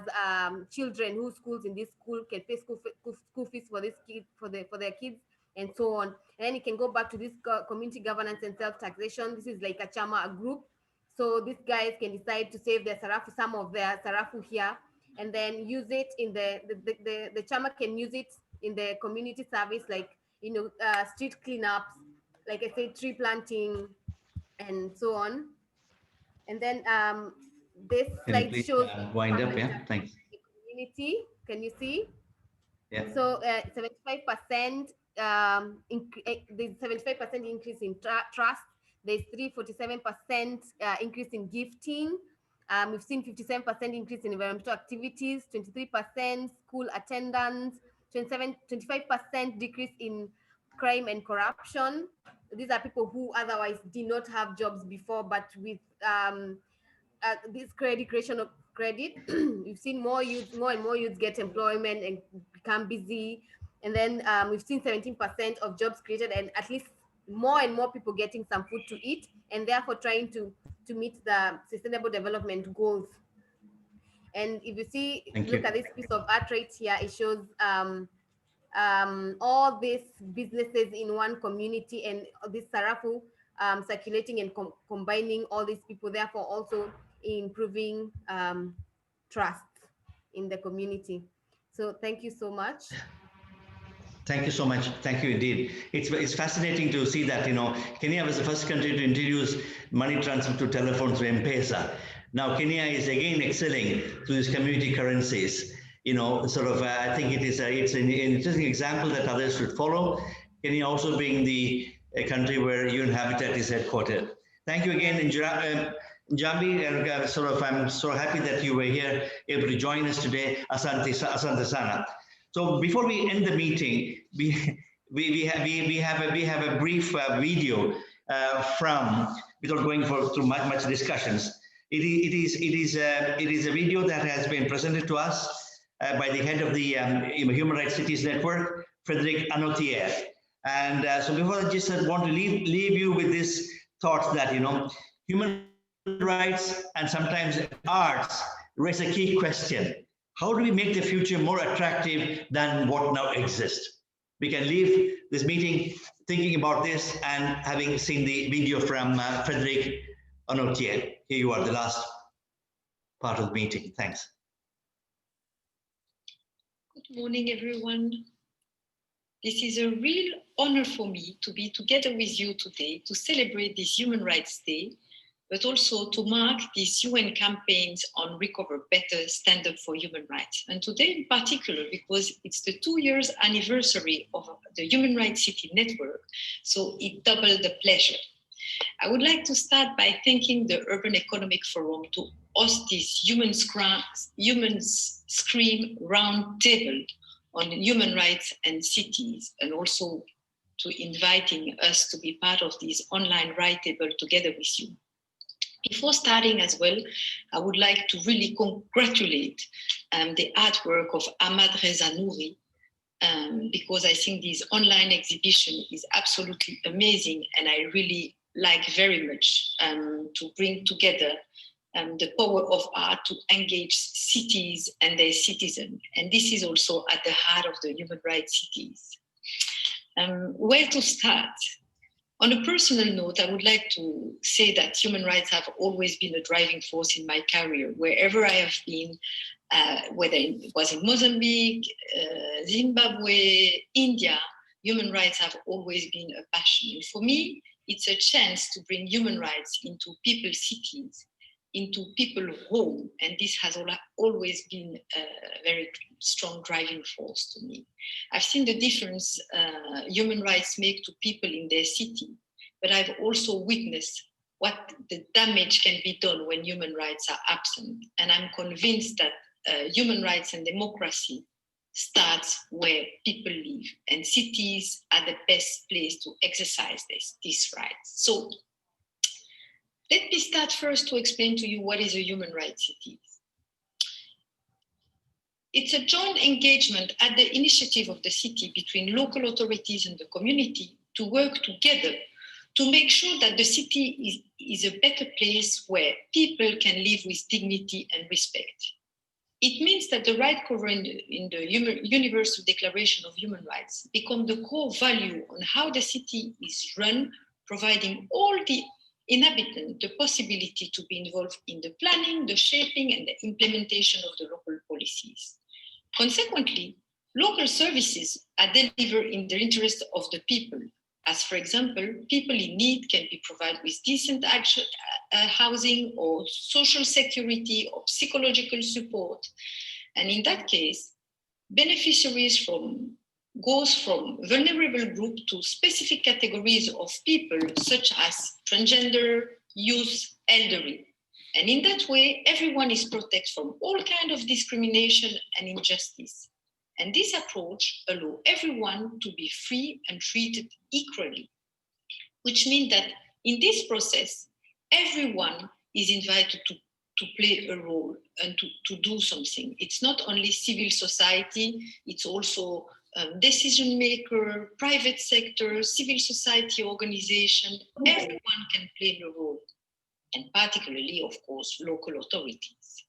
children whose schools in this school can pay school fees for this kid, for their kids, and so on. And then it can go back to this community governance and self-taxation. This is like a chama, a group. So these guys can decide to save their Sarafu, some of their Sarafu here, and then use it in the chama can use it in the community service, like street cleanups, like I said, tree planting, and so on. And then this slide shows wind up, yeah, thanks. the community. Can you see? Yeah. So 75%, there's 75% increase in trust. There's 347% increase in gifting. We've seen 57% increase in environmental activities, 23% school attendance, 25% decrease in crime and corruption. These are people who otherwise did not have jobs before, but with this creation of credit, we've seen more and more youths get employment and become busy. And then we've seen 17% of jobs created, and at least more and more people getting some food to eat, and therefore trying to meet the sustainable development goals. And if you see, look at this piece of art right here, it shows all these businesses in one community, and this sarafu circulating and combining all these people, therefore also improving trust in the community. So thank you so much. Thank you so much. Thank you indeed. It's fascinating to see that, Kenya was the first country to introduce money transfer to telephone through M-Pesa. Now Kenya is again excelling through these community currencies. I think it's an interesting example that others should follow. Kenya also being the country where UN Habitat is headquartered. Thank you again, Njambi, and I'm so happy that you were here, able to join us today. Asante sana. So before we end the meeting, we have a brief video from, without going through much discussions. It is a video that has been presented to us by the head of the Human Rights Cities Network, Frederic Anotier. And so before I just want to leave you with this thought that, human rights and sometimes arts raise a key question. How do we make the future more attractive than what now exists? We can leave this meeting thinking about this and having seen the video from Frederic Anotier. Here you are, the last part of the meeting. Thanks. Good morning, everyone. This is a real honor for me to be together with you today to celebrate this Human Rights Day, but also to mark these UN campaigns on Recover Better, Stand Up for Human Rights. And today in particular, because it's the 2 years anniversary of the Human Rights City Network, so it doubled the pleasure. I would like to start by thanking the Urban Economic Forum to host this Human Scream Roundtable on human rights and cities, and also to inviting us to be part of this online roundtable together with you. Before starting as well, I would like to really congratulate the artwork of Ahmad Reza Nouri, because I think this online exhibition is absolutely amazing, and I really like very much to bring together the power of art to engage cities and their citizens. And this is also at the heart of the human rights cities. Where to start? On a personal note, I would like to say that human rights have always been a driving force in my career, wherever I have been, whether it was in Mozambique, Zimbabwe, India, human rights have always been a passion. For me, it's a chance to bring human rights into people's cities, into people's home, and this has always been a very strong driving force to me. I've seen the difference human rights make to people in their city, but I've also witnessed what the damage can be done when human rights are absent. And I'm convinced that human rights and democracy starts where people live, and cities are the best place to exercise these rights. So let me start first to explain to you what is a human rights city. It's a joint engagement at the initiative of the city between local authorities and the community to work together to make sure that the city is a better place where people can live with dignity and respect. It means that the right covered in the Universal Declaration of Human Rights become the core value on how the city is run, providing all the inhabitants the possibility to be involved in the planning, the shaping, and the implementation of the local policies. Consequently, local services are delivered in the interest of the people, as for example, people in need can be provided with decent housing or social security or psychological support. And in that case, beneficiaries goes from vulnerable group to specific categories of people such as transgender, youth, elderly. And in that way, everyone is protected from all kinds of discrimination and injustice. And this approach allows everyone to be free and treated equally, which means that in this process, everyone is invited to play a role and to do something. It's not only civil society, it's also decision maker, private sector, civil society organization. Everyone can play a role, and particularly, of course, local authorities.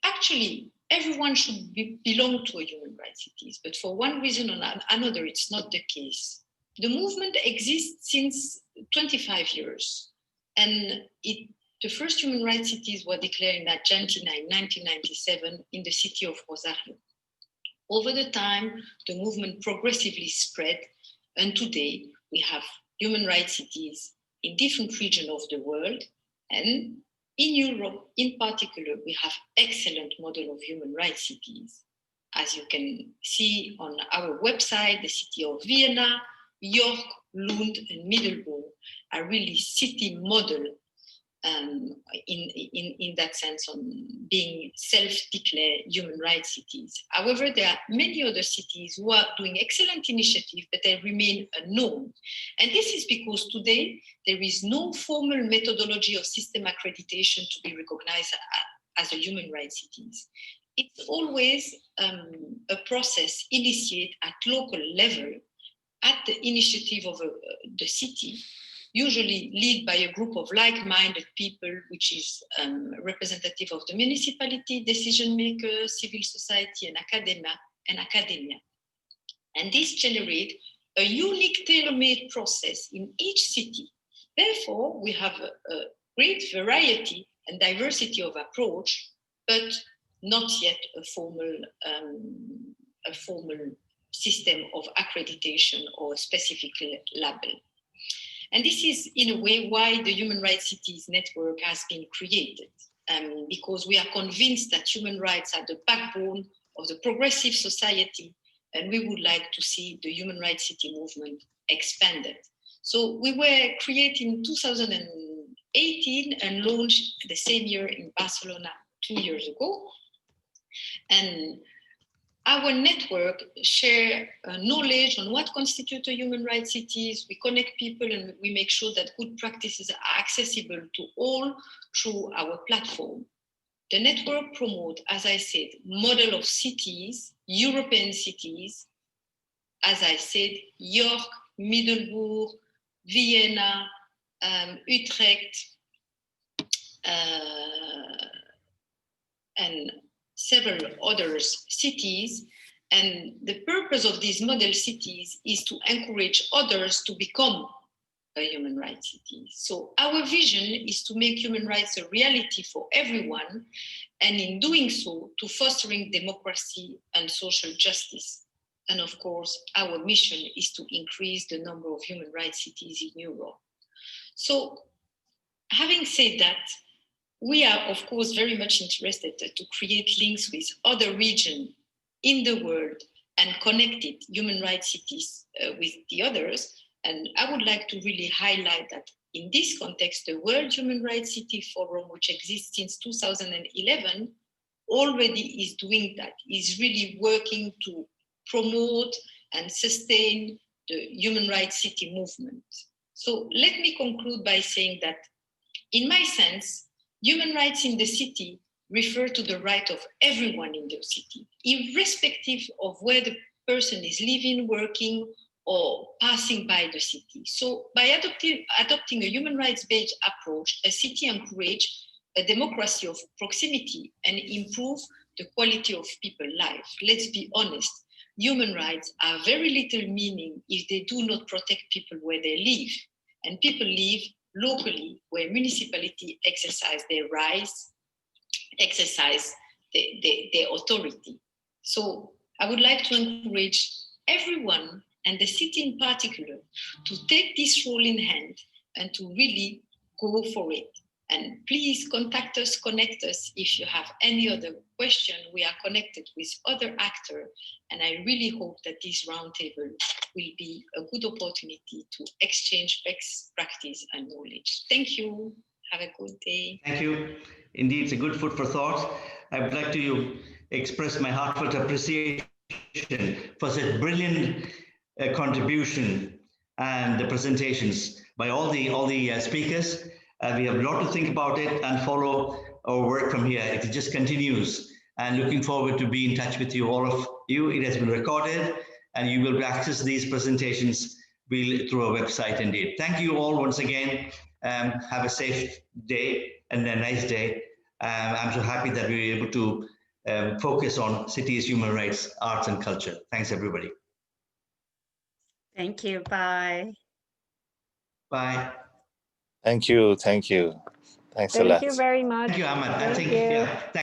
Actually, everyone should belong to a human rights cities, but for one reason or another, it's not the case. The movement exists since 25 years, and the first human rights cities were declared in Argentina in 1997 in the city of Rosario. Over the time, the movement progressively spread, and today we have human rights cities in different regions of the world, and in Europe in particular, we have excellent model of human rights cities. As you can see on our website, the city of Vienna, York, Lund, and Middelburg are really city model in that sense on being self-declared human rights cities. However, there are many other cities who are doing excellent initiatives, but they remain unknown. And this is because today there is no formal methodology of system accreditation to be recognized as a human rights cities. It's always a process initiated at local level at the initiative of the city, usually led by a group of like-minded people, which is representative of the municipality, decision makers, civil society, and academia. And this generates a unique tailor-made process in each city. Therefore, we have a great variety and diversity of approach, but not yet a formal system of accreditation or a specific label. And this is, in a way, why the Human Rights Cities Network has been created, because we are convinced that human rights are the backbone of the progressive society, and we would like to see the human rights city movement expanded. So we were created in 2018 and launched the same year in Barcelona 2 years ago. And our network share knowledge on what constitutes a human rights cities. We connect people and we make sure that good practices are accessible to all through our platform. The network promotes, as I said, model of cities, European cities, as I said, York, Middelburg, Vienna, Utrecht, and several other cities. And the purpose of these model cities is to encourage others to become a human rights city. So our vision is to make human rights a reality for everyone, and in doing so, to fostering democracy and social justice. And of course, our mission is to increase the number of human rights cities in Europe. So having said that, we are, of course, very much interested to create links with other regions in the world and connected human rights cities with the others. And I would like to really highlight that in this context, the World Human Rights City Forum, which exists since 2011, already is doing that, is really working to promote and sustain the human rights city movement. So let me conclude by saying that, in my sense, human rights in the city refer to the right of everyone in the city, irrespective of where the person is living, working, or passing by the city. So by adopting a human rights-based approach, a city encourages a democracy of proximity and improve the quality of people's life. Let's be honest, human rights are very little meaning if they do not protect people where they live. And people live locally, where municipality exercise their rights, exercise their authority. So I would like to encourage everyone, and the city in particular, to take this role in hand and to really go for it. And please contact us, connect us if you have any other question. We are connected with other actors, and I really hope that this roundtable will be a good opportunity to exchange best practice and knowledge. Thank you. Have a good day. Thank you. Indeed, it's a good food for thought. I would like to express my heartfelt appreciation for such brilliant contribution and the presentations by all the speakers. We have a lot to think about it and follow our work from here. It just continues, and looking forward to be in touch with you, all of you. It has been recorded, and you will access these presentations through our website indeed. Thank you all once again. Have a safe day and a nice day. I'm so happy that we were able to focus on cities, human rights, arts, and culture. Thanks, everybody. Thank you. Bye. Bye. Thank you. Thank you. Thanks a lot. Thank you very much. Thank you, Ahmad. Thank you.